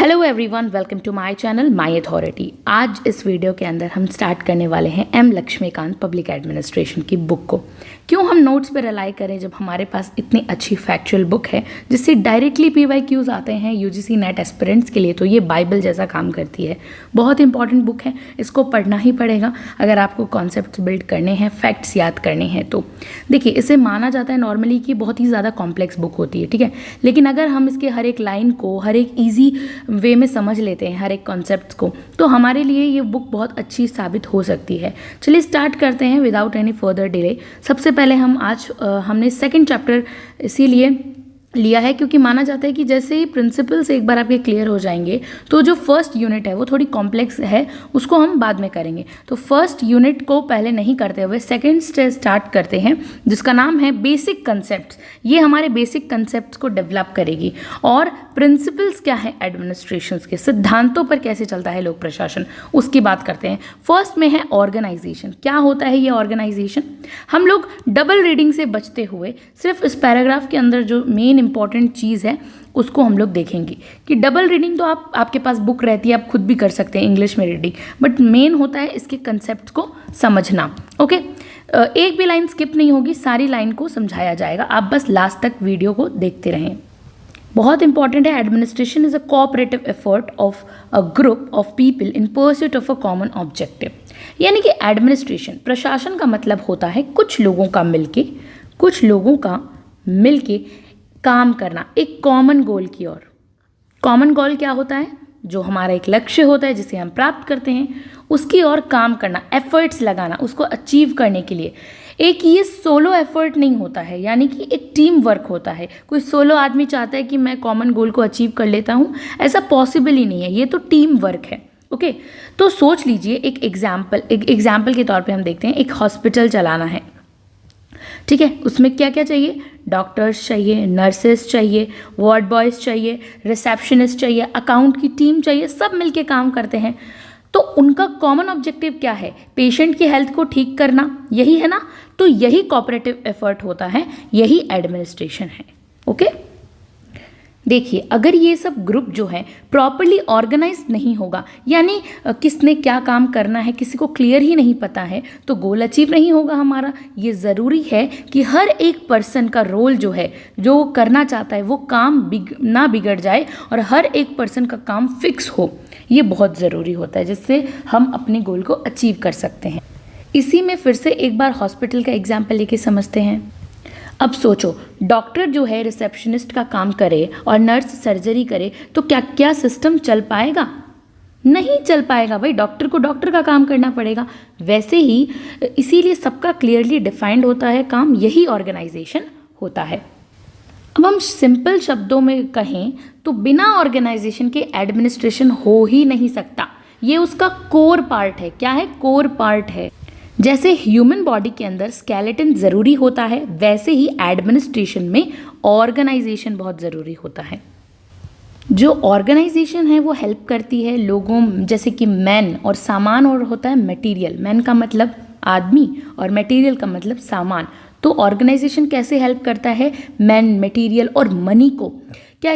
Hello everyone, welcome to my channel my authority. आज इस video के अंदर हम स्टार्ट करने वाले हैं एम लक्ष्मीकांत पब्लिक एडमिनिस्ट्रेशन की बुक को। क्यों हम नोट्स पर रिलाई करें जब हमारे पास इतनी अच्छी फैक्चुअल बुक है जिससे डायरेक्टली पीवाईक्यूज आते हैं यूजीसी नेट एस्पिरेंट्स के लिए। तो ये बाइबल जैसा काम करती है, बहुत इंपॉर्टेंट बुक है, इसको पढ़ना ही पड़ेगा अगर आपको कॉन्सेप्ट्स बिल्ड करने हैं, फैक्ट्स याद करने हैं। तो देखिए, इसे माना जाता है नॉर्मली कि बहुत ही ज़्यादा कॉम्प्लेक्स बुक होती है, ठीक है, लेकिन अगर हम इसके हर एक लाइन को हर एक ईजी वे में समझ लेते हैं, हर एक कॉन्सेप्ट को, तो हमारे लिए ये बुक बहुत अच्छी साबित हो सकती है। चलिए स्टार्ट करते हैं विदाउट एनी फर्दर डिले। सबसे पहले हमने सेकंड चैप्टर इसीलिए लिया है क्योंकि माना जाता है कि जैसे ही प्रिंसिपल्स एक बार आपके क्लियर हो जाएंगे तो जो फर्स्ट यूनिट है वो थोड़ी कॉम्प्लेक्स है, उसको हम बाद में करेंगे। तो फर्स्ट यूनिट को पहले नहीं करते हुए सेकंड स्टार्ट करते हैं जिसका नाम है बेसिक कंसेप्ट्स। ये हमारे बेसिक कंसेप्ट्स को डेवलप करेगी। और प्रिंसिपल्स क्या है एडमिनिस्ट्रेशन के, सिद्धांतों पर कैसे चलता है लोक प्रशासन, उसकी बात करते हैं। फर्स्ट में है ऑर्गेनाइजेशन। क्या होता है ये ऑर्गेनाइजेशन? हम लोग डबल रीडिंग से बचते हुए सिर्फ इस पैराग्राफ के अंदर जो मेन इंपॉर्टेंट चीज़ है उसको हम लोग देखेंगे कि डबल रीडिंग तो आपके पास बुक रहती है, आप खुद भी कर सकते हैं इंग्लिश में रीडिंग, बट मेन होता है इसके कंसेप्ट को समझना। ओके, एक भी लाइन स्किप नहीं होगी, सारी लाइन को समझाया जाएगा, आप बस लास्ट तक वीडियो को देखते रहें। बहुत इंपॉर्टेंट है, administration is a cooperative effort of a group of people in pursuit of a common objective. यानी कि एडमिनिस्ट्रेशन, प्रशासन का मतलब होता है कुछ लोगों का मिलके काम करना एक कॉमन गोल की ओर। कॉमन गोल क्या होता है? जो हमारा एक लक्ष्य होता है जिसे हम प्राप्त करते हैं, उसकी ओर काम करना, एफर्ट्स लगाना उसको अचीव करने के लिए। एक ये सोलो एफर्ट नहीं होता है, यानी कि एक टीम वर्क होता है। कोई सोलो आदमी चाहता है कि मैं कॉमन गोल को अचीव कर लेता हूँ, ऐसा पॉसिबल ही नहीं है, ये तो टीम वर्क है। ओके, तो सोच लीजिए एक एग्जाम्पल के तौर पे हम देखते हैं, एक हॉस्पिटल चलाना है, ठीक है, उसमें क्या क्या चाहिए? डॉक्टर्स चाहिए, नर्सेस चाहिए, वार्ड बॉयज़ चाहिए, रिसेप्शनिस्ट चाहिए, अकाउंट की टीम चाहिए, सब मिलके काम करते हैं। तो उनका कॉमन ऑब्जेक्टिव क्या है? पेशेंट की हेल्थ को ठीक करना, यही है ना? तो यही कोऑपरेटिव एफर्ट होता है, यही एडमिनिस्ट्रेशन है। ओके, देखिए, अगर ये सब ग्रुप जो है प्रॉपरली ऑर्गेनाइज नहीं होगा, यानी किसने क्या काम करना है किसी को क्लियर ही नहीं पता है, तो गोल अचीव नहीं होगा हमारा। ये ज़रूरी है कि हर एक पर्सन का रोल जो है, जो करना चाहता है, वो काम ना बिगड़ जाए और हर एक पर्सन का काम फिक्स हो। ये बहुत ज़रूरी होता है जिससे हम अपने गोल को अचीव कर सकते हैं। इसी में फिर से एक बार हॉस्पिटल का एग्जाम्पल लेके समझते हैं। अब सोचो, डॉक्टर जो है रिसेप्शनिस्ट का काम करे और नर्स सर्जरी करे, तो क्या क्या सिस्टम चल पाएगा? नहीं चल पाएगा भाई, डॉक्टर को डॉक्टर का काम करना पड़ेगा। वैसे ही इसीलिए सबका क्लियरली डिफाइंड होता है काम, यही ऑर्गेनाइजेशन होता है। अब हम सिंपल शब्दों में कहें तो बिना ऑर्गेनाइजेशन के एडमिनिस्ट्रेशन हो ही नहीं सकता। ये उसका कोर पार्ट है। क्या है? कोर पार्ट है। जैसे ह्यूमन बॉडी के अंदर स्केलेटन ज़रूरी होता है, वैसे ही एडमिनिस्ट्रेशन में ऑर्गेनाइजेशन बहुत ज़रूरी होता है। जो ऑर्गेनाइजेशन है वो हेल्प करती है लोगों, जैसे कि मैन, और सामान और होता है मटेरियल। मैन का मतलब आदमी और मटेरियल का मतलब सामान। तो ऑर्गेनाइजेशन कैसे हेल्प करता है? मैन, मटेरियल और मनी को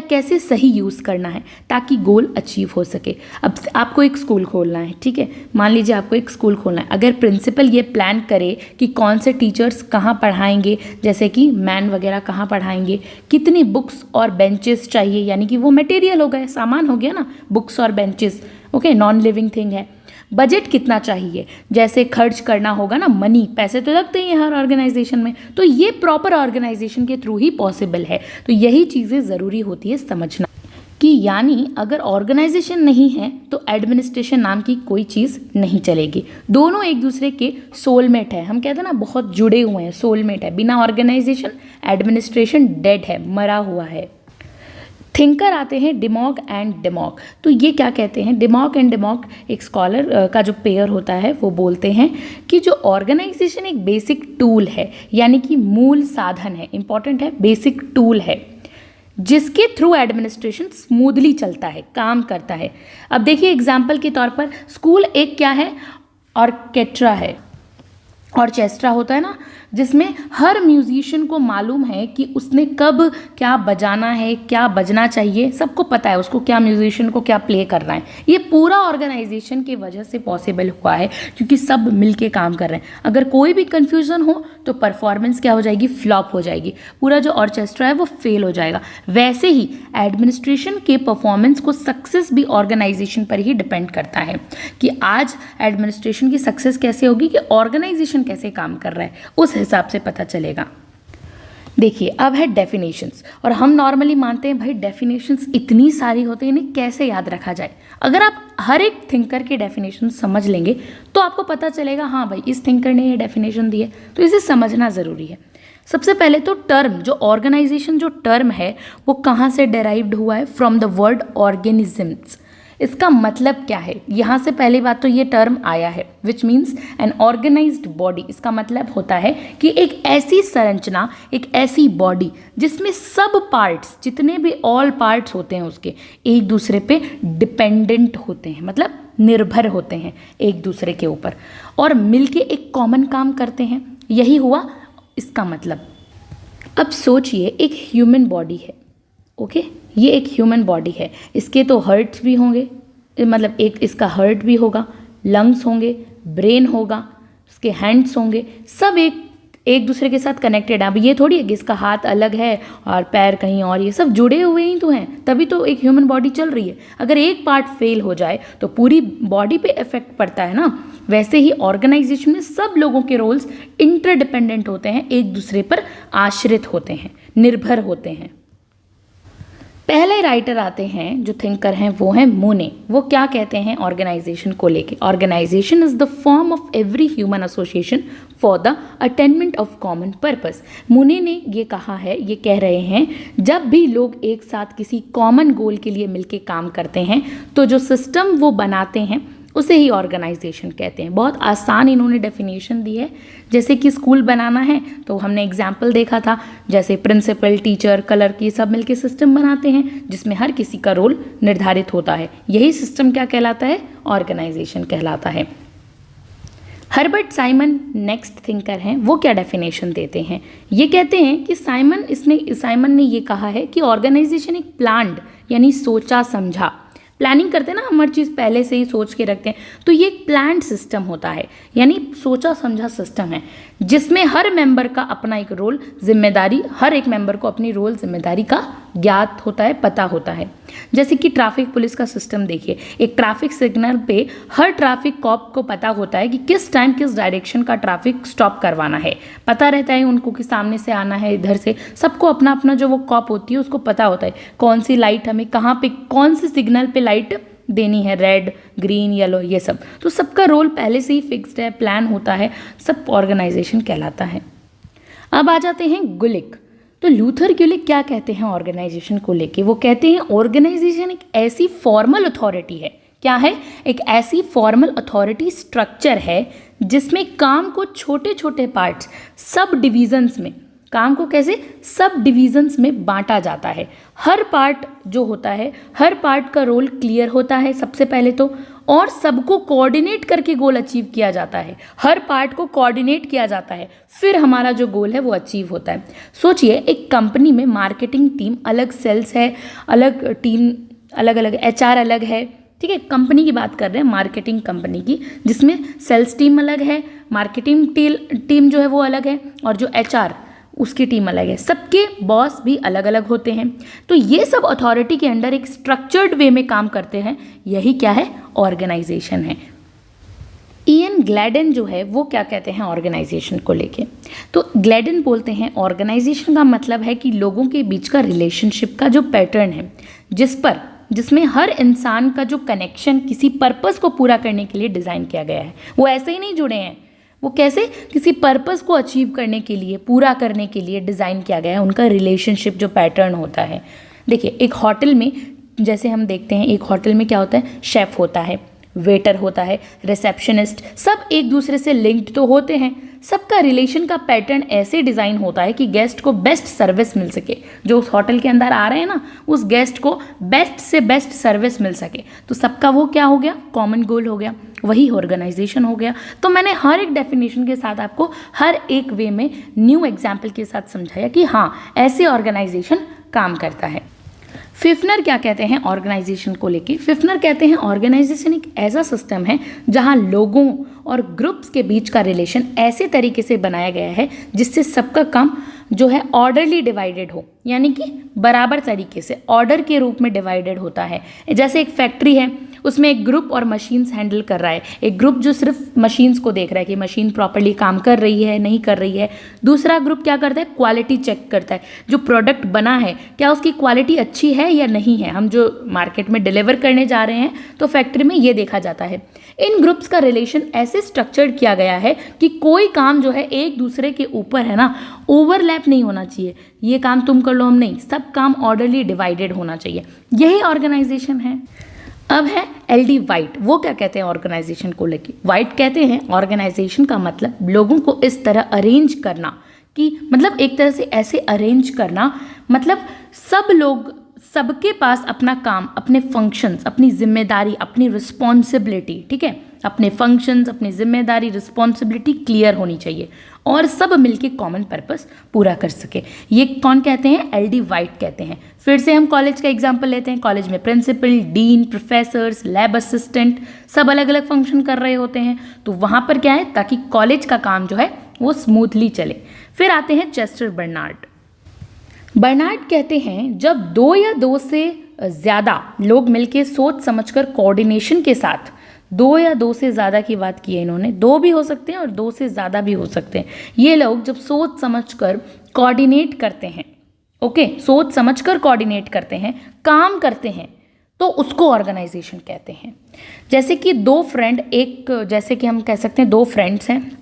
कैसे सही यूज़ करना है ताकि गोल अचीव हो सके। अब आपको एक स्कूल खोलना है, ठीक है, मान लीजिए आपको एक स्कूल खोलना है। अगर प्रिंसिपल ये प्लान करे कि कौन से टीचर्स कहाँ पढ़ाएंगे, जैसे कि मैन वगैरह कहाँ पढ़ाएंगे, कितनी बुक्स और बेंचेस चाहिए, यानी कि वो मटेरियल हो गए, सामान हो गया ना, बुक्स और benches. Okay, non living thing है। बजट कितना चाहिए, जैसे खर्च करना होगा ना, मनी, पैसे तो लगते ही हैं हर ऑर्गेनाइजेशन में, तो ये प्रॉपर ऑर्गेनाइजेशन के थ्रू ही पॉसिबल है। तो यही चीज़ें ज़रूरी होती है समझना कि यानी अगर ऑर्गेनाइजेशन नहीं है तो एडमिनिस्ट्रेशन नाम की कोई चीज़ नहीं चलेगी। दोनों एक दूसरे के सोलमेट है, हम कहते हैं ना, बहुत जुड़े हुए हैं, सोलमेट है। बिना ऑर्गेनाइजेशन एडमिनिस्ट्रेशन डेड है, मरा हुआ है। थिंकर आते हैं डिमॉग एंड डेमॉग। तो ये क्या कहते हैं? डिमॉग एंड डेमॉग एक स्कॉलर का जो पेयर होता है वो बोलते हैं कि जो ऑर्गेनाइजेशन एक बेसिक टूल है, यानी कि मूल साधन है, इंपॉर्टेंट है, बेसिक टूल है, जिसके थ्रू एडमिनिस्ट्रेशन स्मूथली चलता है, काम करता है। अब देखिए एग्जाम्पल के तौर पर स्कूल एक क्या है? ऑर्केस्ट्रा है, ऑर्केस्ट्रा होता है ना, जिसमें हर म्यूजिशियन को मालूम है कि उसने कब क्या बजाना है, क्या बजना चाहिए, सबको पता है उसको क्या म्यूजिशियन को क्या प्ले करना है। ये पूरा ऑर्गेनाइजेशन की वजह से पॉसिबल हुआ है क्योंकि सब मिलके काम कर रहे हैं। अगर कोई भी कंफ्यूजन हो तो परफॉर्मेंस क्या हो जाएगी, फ्लॉप हो जाएगी, पूरा जो ऑर्केस्ट्रा है वो फेल हो जाएगा। वैसे ही एडमिनिस्ट्रेशन के परफॉर्मेंस को सक्सेस भी ऑर्गेनाइजेशन पर ही डिपेंड करता है कि आज एडमिनिस्ट्रेशन की सक्सेस कैसे होगी कि ऑर्गेनाइजेशन कैसे काम कर रहा है, उस हिसाब से पता चलेगा। देखिए अब है डेफिनेशंस, और हम नॉर्मली मानते हैं भाई डेफिनेशंस इतनी सारी होती हैं, इन्हें कैसे याद रखा जाए। अगर आप हर एक थिंकर के डेफिनेशन समझ लेंगे तो आपको पता चलेगा हाँ भाई इस थिंकर ने ये डेफिनेशन दी है, तो इसे समझना ज़रूरी है। सबसे पहले तो टर्म, जो ऑर्गेनाइजेशन जो टर्म है वो कहाँ से डेराइव्ड हुआ है, फ्रॉम द वर्ड ऑर्गेनिजम्स। इसका मतलब क्या है, यहाँ से पहली बात तो ये टर्म आया है which means an organised body. इसका मतलब होता है कि एक ऐसी संरचना, एक ऐसी बॉडी जिसमें सब पार्ट्स, जितने भी ऑल पार्ट्स होते हैं उसके एक दूसरे पे डिपेंडेंट होते हैं, मतलब निर्भर होते हैं एक दूसरे के ऊपर और मिलके एक कॉमन काम करते हैं। यही हुआ इसका मतलब। अब सोचिए एक ह्यूमन बॉडी है, ओके ये एक ह्यूमन बॉडी है, इसके तो हार्ट्स भी होंगे, मतलब एक इसका हार्ट भी होगा, लंग्स होंगे, ब्रेन होगा, इसके हैंड्स होंगे, सब एक दूसरे के साथ कनेक्टेड है। अब ये थोड़ी है कि इसका हाथ अलग है और पैर कहीं और, ये सब जुड़े हुए ही तो हैं, तभी तो एक ह्यूमन बॉडी चल रही है। अगर एक पार्ट फेल हो जाए तो पूरी बॉडी पे इफेक्ट पड़ता है ना। वैसे ही ऑर्गेनाइजेशन में सब लोगों के रोल्स इंटरडिपेंडेंट होते हैं, एक दूसरे पर आश्रित होते हैं, निर्भर होते हैं। पहले राइटर आते हैं जो थिंकर हैं वो हैं मोने। वो क्या कहते हैं ऑर्गेनाइजेशन को लेके, organisation is the form of every human association for the attainment of common purpose. Mooney ने ये कहा है, ये कह रहे हैं जब भी लोग एक साथ किसी कॉमन गोल के लिए मिलके काम करते हैं तो जो सिस्टम वो बनाते हैं उसे ही ऑर्गेनाइजेशन कहते हैं। बहुत आसान इन्होंने डेफिनेशन दी है। जैसे कि स्कूल बनाना है तो हमने एग्जाम्पल देखा था, जैसे प्रिंसिपल, टीचर, कलर की सब मिलके सिस्टम बनाते हैं जिसमें हर किसी का रोल निर्धारित होता है। यही सिस्टम क्या कहलाता है, ऑर्गेनाइजेशन कहलाता है। हर्बर्ट साइमन नेक्स्ट थिंकर हैं, वो क्या डेफिनेशन देते हैं, ये कहते हैं कि साइमन ने ये कहा है कि ऑर्गेनाइजेशन एक प्लान्ड यानी सोचा समझा, प्लानिंग करते हैं ना हम, हर चीज़ पहले से ही सोच के रखते हैं, तो ये एक प्लान्ड सिस्टम होता है, यानी सोचा समझा सिस्टम है जिसमें हर मेंबर का अपना एक रोल जिम्मेदारी, हर एक मेंबर को अपनी रोल जिम्मेदारी का ज्ञात होता है, पता होता है। जैसे कि ट्रैफिक पुलिस का सिस्टम देखिए, एक ट्रैफिक सिग्नल पे हर ट्रैफिक कॉप को पता होता है कि किस टाइम किस डायरेक्शन का ट्रैफिक स्टॉप करवाना है, पता रहता है उनको कि सामने से आना है, इधर से, सबको अपना अपना जो वो कॉप होती है उसको पता होता है कौन सी लाइट हमें कहाँ पे, कौन से सिग्नल पे लाइट देनी है, रेड, ग्रीन, येलो, ये सब। तो सबका रोल पहले से ही फिक्स्ड है, प्लान होता है, सब ऑर्गेनाइजेशन कहलाता है। अब आ जाते हैं गुलिक। तो लूथर गुलिक क्या कहते हैं ऑर्गेनाइजेशन को लेके, वो कहते हैं ऑर्गेनाइजेशन एक ऐसी फॉर्मल अथॉरिटी है, क्या है, एक ऐसी फॉर्मल अथॉरिटी स्ट्रक्चर है जिसमें काम को छोटे छोटे पार्ट्स, सब डिविजन्स में, काम को कैसे सब डिविजन्स में बांटा जाता है। हर पार्ट जो होता है, हर पार्ट का रोल क्लियर होता है सबसे पहले तो, और सबको कोऑर्डिनेट करके गोल अचीव किया जाता है। हर पार्ट को कोऑर्डिनेट किया जाता है, फिर हमारा जो गोल है वो अचीव होता है। सोचिए एक कंपनी में मार्केटिंग टीम अलग, सेल्स है अलग, टीम अलग अलग, HR अलग है, ठीक है, कंपनी की बात कर रहे हैं, मार्केटिंग कंपनी की, जिसमें सेल्स टीम अलग है, मार्केटिंग टीम जो है वो अलग है, और जो HR उसकी टीम अलग है, सबके बॉस भी अलग अलग होते हैं। तो ये सब अथॉरिटी के अंडर एक स्ट्रक्चर्ड वे में काम करते हैं, यही क्या है, ऑर्गेनाइजेशन है। इयन ग्लैडन जो है वो क्या कहते हैं ऑर्गेनाइजेशन को लेके, तो ग्लैडन बोलते हैं ऑर्गेनाइजेशन का मतलब है कि लोगों के बीच का रिलेशनशिप का जो पैटर्न है, जिसमें हर इंसान का जो कनेक्शन किसी पर्पस को पूरा करने के लिए डिज़ाइन किया गया है। वो ऐसे ही नहीं जुड़े हैं, वो कैसे, किसी पर्पस को अचीव करने के लिए, पूरा करने के लिए डिज़ाइन किया गया है, उनका रिलेशनशिप जो पैटर्न होता है। देखिए एक होटल में, जैसे हम देखते हैं एक होटल में क्या होता है, शेफ़ होता है, वेटर होता है, रिसेप्शनिस्ट, सब एक दूसरे से लिंक्ड तो होते हैं। सबका रिलेशन का पैटर्न ऐसे डिज़ाइन होता है कि गेस्ट को बेस्ट सर्विस मिल सके। जो उस होटल के अंदर आ रहे हैं ना, उस गेस्ट को बेस्ट से बेस्ट सर्विस मिल सके। तो सबका वो क्या हो गया, कॉमन गोल हो गया, वही ऑर्गेनाइजेशन हो गया। तो मैंने हर एक डेफिनेशन के साथ आपको हर एक वे में न्यू एग्जाम्पल के साथ समझाया कि हाँ, ऐसे ऑर्गेनाइजेशन काम करता है। फिफ्नर क्या कहते हैं ऑर्गेनाइजेशन को लेके? फिफ्नर कहते हैं ऑर्गेनाइजेशन एक ऐसा सिस्टम है जहां लोगों और ग्रुप्स के बीच का रिलेशन ऐसे तरीके से बनाया गया है जिससे सबका काम जो है ऑर्डरली डिवाइडेड हो, यानी कि बराबर तरीके से ऑर्डर के रूप में डिवाइडेड होता है। जैसे एक फैक्ट्री है, उसमें एक ग्रुप और मशीन्स हैंडल कर रहा है। एक ग्रुप जो सिर्फ मशीन्स को देख रहा है कि मशीन प्रॉपर्ली काम कर रही है नहीं कर रही है। दूसरा ग्रुप क्या करता है, क्वालिटी चेक करता है, जो प्रोडक्ट बना है क्या उसकी क्वालिटी अच्छी है या नहीं है। हम जो मार्केट में डिलीवर करने जा रहे हैं तो फैक्ट्री में ये देखा जाता है। इन ग्रुप्स का रिलेशन ऐसे स्ट्रक्चर्ड किया गया है कि कोई काम जो है एक दूसरे के ऊपर है ना, ओवरलैप नहीं होना चाहिए। ये काम तुम कर लो, हम नहीं, सब काम ऑर्डरली डिवाइडेड होना चाहिए। यही ऑर्गेनाइजेशन है। अब है एल.डी. वाइट। वो क्या कहते हैं ऑर्गेनाइजेशन को लेके? वाइट कहते हैं ऑर्गेनाइजेशन का मतलब लोगों को इस तरह अरेंज करना कि मतलब एक तरह से ऐसे अरेंज करना, मतलब सब लोग, सबके पास अपना काम, अपने फंक्शंस, अपनी जिम्मेदारी, अपनी रिस्पॉन्सिबिलिटी, ठीक है, अपने फंक्शंस, अपनी जिम्मेदारी, रिस्पॉन्सिबिलिटी क्लियर होनी चाहिए और सब मिलके कॉमन पर्पस पूरा कर सके। ये कौन कहते हैं? एल.डी. वाइट कहते हैं। फिर से हम कॉलेज का एग्जाम्पल लेते हैं। कॉलेज में principal, dean, professors, lab assistant सब अलग अलग फंक्शन कर रहे होते हैं। तो वहाँ पर क्या है, ताकि कॉलेज का काम जो है वो स्मूथली चले। फिर आते हैं चेस्टर बर्नार्ड। बर्नार्ड कहते हैं जब 2 या 2 से ज़्यादा लोग मिलके सोच समझकर कोऑर्डिनेशन के साथ, 2 या 2 से ज़्यादा की बात की है इन्होंने, 2 भी हो सकते हैं और 2 से ज़्यादा भी हो सकते हैं। ये लोग जब सोच समझकर कोऑर्डिनेट करते हैं, ओके, सोच समझकर कोऑर्डिनेट करते हैं, काम करते हैं, तो उसको ऑर्गेनाइजेशन कहते हैं। जैसे कि 2 फ्रेंड, जैसे कि हम कह सकते हैं 2 फ्रेंड्स हैं,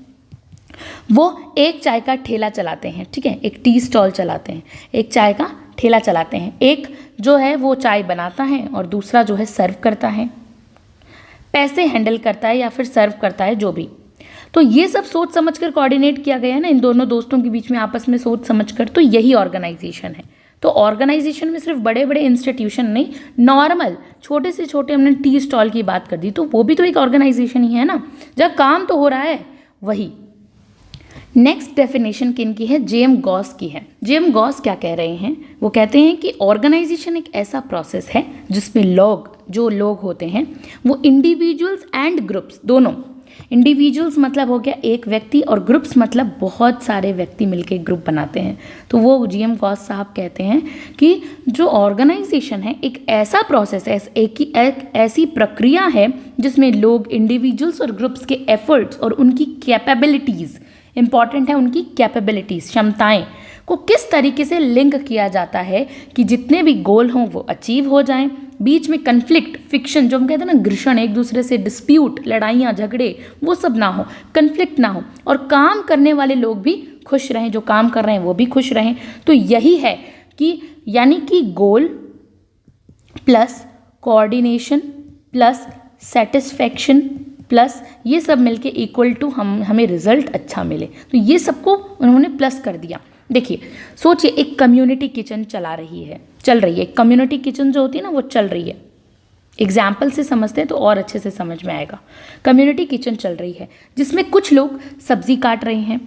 वो एक चाय का ठेला चलाते हैं, ठीक है, एक टी स्टॉल चलाते हैं, एक चाय का ठेला चलाते हैं। एक जो है वो चाय बनाता है और दूसरा जो है सर्व करता है, पैसे हैंडल करता है या फिर सर्व करता है, जो भी। तो ये सब सोच समझकर कोऑर्डिनेट किया गया है ना इन दोनों दोस्तों के बीच में, आपस में सोच समझकर, तो यही ऑर्गेनाइजेशन है। तो ऑर्गेनाइजेशन में सिर्फ बड़े बड़े इंस्टीट्यूशन नहीं, नॉर्मल छोटे से छोटे, हमने टी स्टॉल की बात कर दी तो वो भी तो एक ऑर्गेनाइजेशन ही है ना, जब काम तो हो रहा है वही। नेक्स्ट डेफिनेशन किनकी है? जेम गॉस की है। जेम गॉस क्या कह रहे हैं? वो कहते हैं कि ऑर्गेनाइजेशन एक ऐसा प्रोसेस है जिसमें जो लोग होते हैं वो इंडिविजुअल्स एंड ग्रुप्स, दोनों, इंडिविजुअल्स मतलब हो गया एक व्यक्ति और ग्रुप्स मतलब बहुत सारे व्यक्ति मिलकर ग्रुप बनाते हैं। तो वो जेम गॉस साहब कहते हैं कि जो ऑर्गेनाइजेशन है एक ऐसा प्रोसेस है, एक ऐसी प्रक्रिया है जिसमें लोग, इंडिविजुअल्स और ग्रुप्स के एफर्ट्स और उनकी कैपेबिलिटीज़, इंपॉर्टेंट है उनकी कैपेबिलिटीज़, क्षमताएं को किस तरीके से लिंक किया जाता है कि जितने भी गोल हों वो अचीव हो जाएं। बीच में कन्फ्लिक्ट, फिक्शन, जो हम कहते हैं ना, घर्षण, एक दूसरे से डिस्प्यूट, लड़ाइयाँ, झगड़े, वो सब ना हो, कन्फ्लिक्ट ना हो, और काम करने वाले लोग भी खुश रहें, जो काम कर रहे हैं वो भी खुश रहें। तो यही है कि यानी कि goal plus coordination plus satisfaction plus ये सब मिलके इक्वल टू हमें रिजल्ट अच्छा मिले। तो ये सबको उन्होंने प्लस कर दिया। देखिए, सोचिए एक कम्युनिटी किचन चल रही है। कम्युनिटी किचन जो होती है ना वो चल रही है। एग्जाम्पल से समझते हैं तो और अच्छे से समझ में आएगा। कम्युनिटी किचन चल रही है जिसमें कुछ लोग सब्जी काट रहे हैं,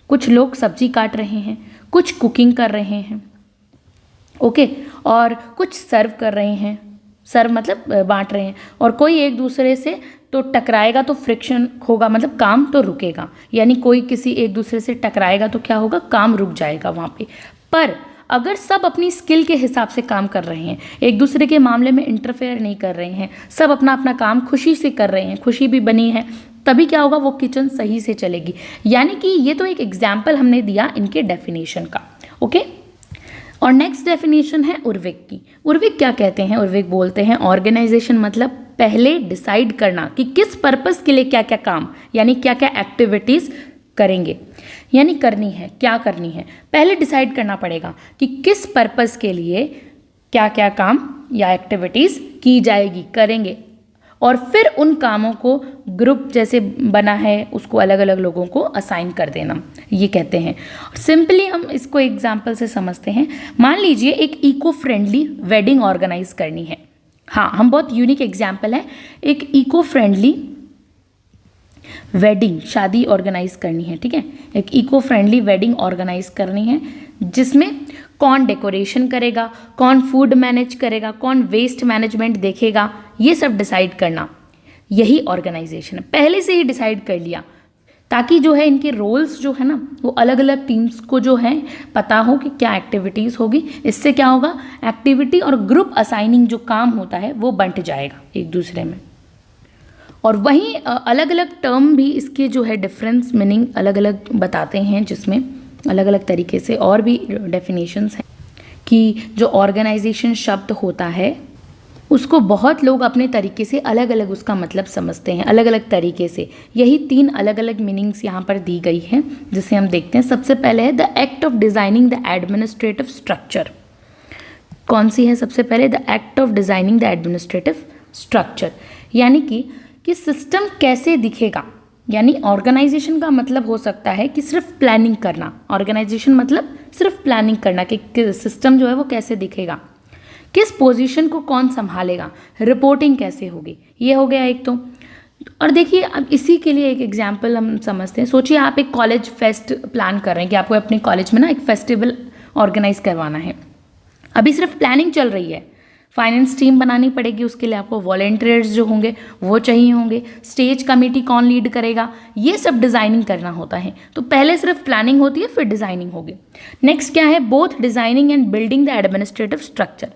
कुछ कुकिंग कर रहे हैं, ओके, और कुछ सर्व कर रहे हैं, सर्व मतलब बांट रहे हैं, और कोई एक दूसरे से तो टकराएगा तो फ्रिक्शन होगा, मतलब काम तो रुकेगा, यानी कोई किसी एक दूसरे से टकराएगा तो क्या होगा, काम रुक जाएगा वहाँ पे। पर अगर सब अपनी स्किल के हिसाब से काम कर रहे हैं, एक दूसरे के मामले में इंटरफेयर नहीं कर रहे हैं, सब अपना अपना काम खुशी से कर रहे हैं, खुशी भी बनी है, तभी क्या होगा, वो किचन सही से चलेगी। यानी कि ये तो एक एग्जाम्पल हमने दिया इनके डेफिनेशन का, ओके। और नेक्स्ट डेफिनेशन है उर्विक की। उर्विक क्या कहते हैं? उर्विक बोलते हैं ऑर्गेनाइजेशन मतलब पहले डिसाइड करना कि किस पर्पस के लिए क्या क्या काम, यानी क्या क्या एक्टिविटीज़ करेंगे, यानी करनी है, क्या करनी है, पहले डिसाइड करना पड़ेगा कि किस पर्पस के लिए क्या क्या काम या एक्टिविटीज़ की जाएगी, करेंगे। और फिर उन कामों को ग्रुप जैसे बना है उसको अलग अलग लोगों को असाइन कर देना, ये कहते हैं। सिंपली हम इसको एग्जाम्पल से समझते हैं। मान लीजिए एक इको फ्रेंडली वेडिंग ऑर्गेनाइज करनी है। हाँ, हम बहुत यूनिक एग्जाम्पल है। एक इको फ्रेंडली वेडिंग, शादी ऑर्गेनाइज करनी है, ठीक है। एक इको फ्रेंडली वेडिंग ऑर्गेनाइज करनी है जिसमें कौन डेकोरेशन करेगा, कौन फूड मैनेज करेगा, कौन वेस्ट मैनेजमेंट देखेगा, ये सब डिसाइड करना, यही ऑर्गेनाइजेशन है। पहले से ही डिसाइड कर लिया ताकि जो है इनके रोल्स जो है ना वो अलग अलग टीम्स को जो है पता हो कि क्या एक्टिविटीज़ होगी। इससे क्या होगा, एक्टिविटी और ग्रुप असाइनिंग जो काम होता है वो बंट जाएगा एक दूसरे में। और वहीं अलग अलग टर्म भी इसके जो है डिफरेंस मीनिंग अलग अलग बताते हैं, जिसमें अलग अलग तरीके से और भी डेफिनेशंस हैं कि जो ऑर्गेनाइजेशन शब्द होता है उसको बहुत लोग अपने तरीके से अलग अलग उसका मतलब समझते हैं, अलग अलग तरीके से। यही 3 अलग अलग मीनिंग्स यहाँ पर दी गई हैं जिसे हम देखते हैं। सबसे पहले है the act of designing the administrative structure. कौन सी है सबसे पहले? The act of designing the administrative structure, यानी कि सिस्टम कैसे दिखेगा। यानी ऑर्गेनाइजेशन का मतलब हो सकता है कि सिर्फ प्लानिंग करना। ऑर्गेनाइजेशन मतलब सिर्फ प्लानिंग करना कि सिस्टम जो है वो कैसे दिखेगा, किस पोजीशन को कौन संभालेगा, रिपोर्टिंग कैसे होगी, ये हो गया एक तो। और देखिए अब इसी के लिए एक एग्जांपल हम समझते हैं। सोचिए आप एक कॉलेज फेस्ट प्लान कर रहे हैं कि आपको अपने कॉलेज में ना एक फेस्टिवल ऑर्गेनाइज करवाना है। अभी सिर्फ प्लानिंग चल रही है, फाइनेंस टीम बनानी पड़ेगी, उसके लिए आपको वॉलेंटियर्स जो होंगे वो चाहिए होंगे, स्टेज कमेटी कौन लीड करेगा, ये सब डिज़ाइनिंग करना होता है। तो पहले सिर्फ प्लानिंग होती है, फिर डिज़ाइनिंग होगी। नेक्स्ट क्या है? Both designing and building the administrative structure.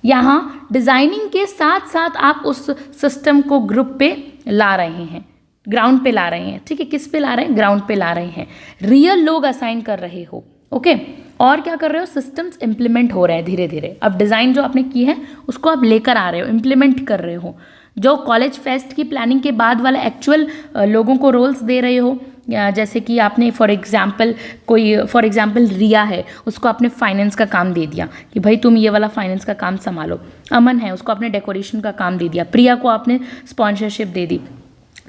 यहाँ डिज़ाइनिंग के साथ साथ आप उस सिस्टम को ग्रुप पे ला रहे हैं, ग्राउंड पे ला रहे हैं, ठीक है। किस पे ला रहे हैं? ग्राउंड पे ला रहे हैं, रियल लोग असाइन कर रहे हो, ओके। और क्या कर रहे हो? सिस्टम्स इम्प्लीमेंट हो रहे हैं धीरे धीरे। अब डिज़ाइन जो आपने की है उसको आप लेकर आ रहे हो, इम्प्लीमेंट कर रहे हो। जो कॉलेज फेस्ट की प्लानिंग के बाद वाला एक्चुअल लोगों को रोल्स दे रहे हो, जैसे कि आपने फॉर एग्जांपल रिया है, उसको आपने फाइनेंस का काम दे दिया कि भाई तुम ये वाला फाइनेंस का काम संभालो। अमन है, उसको आपने डेकोरेशन का काम दे दिया। प्रिया को आपने स्पॉन्सरशिप दे दी।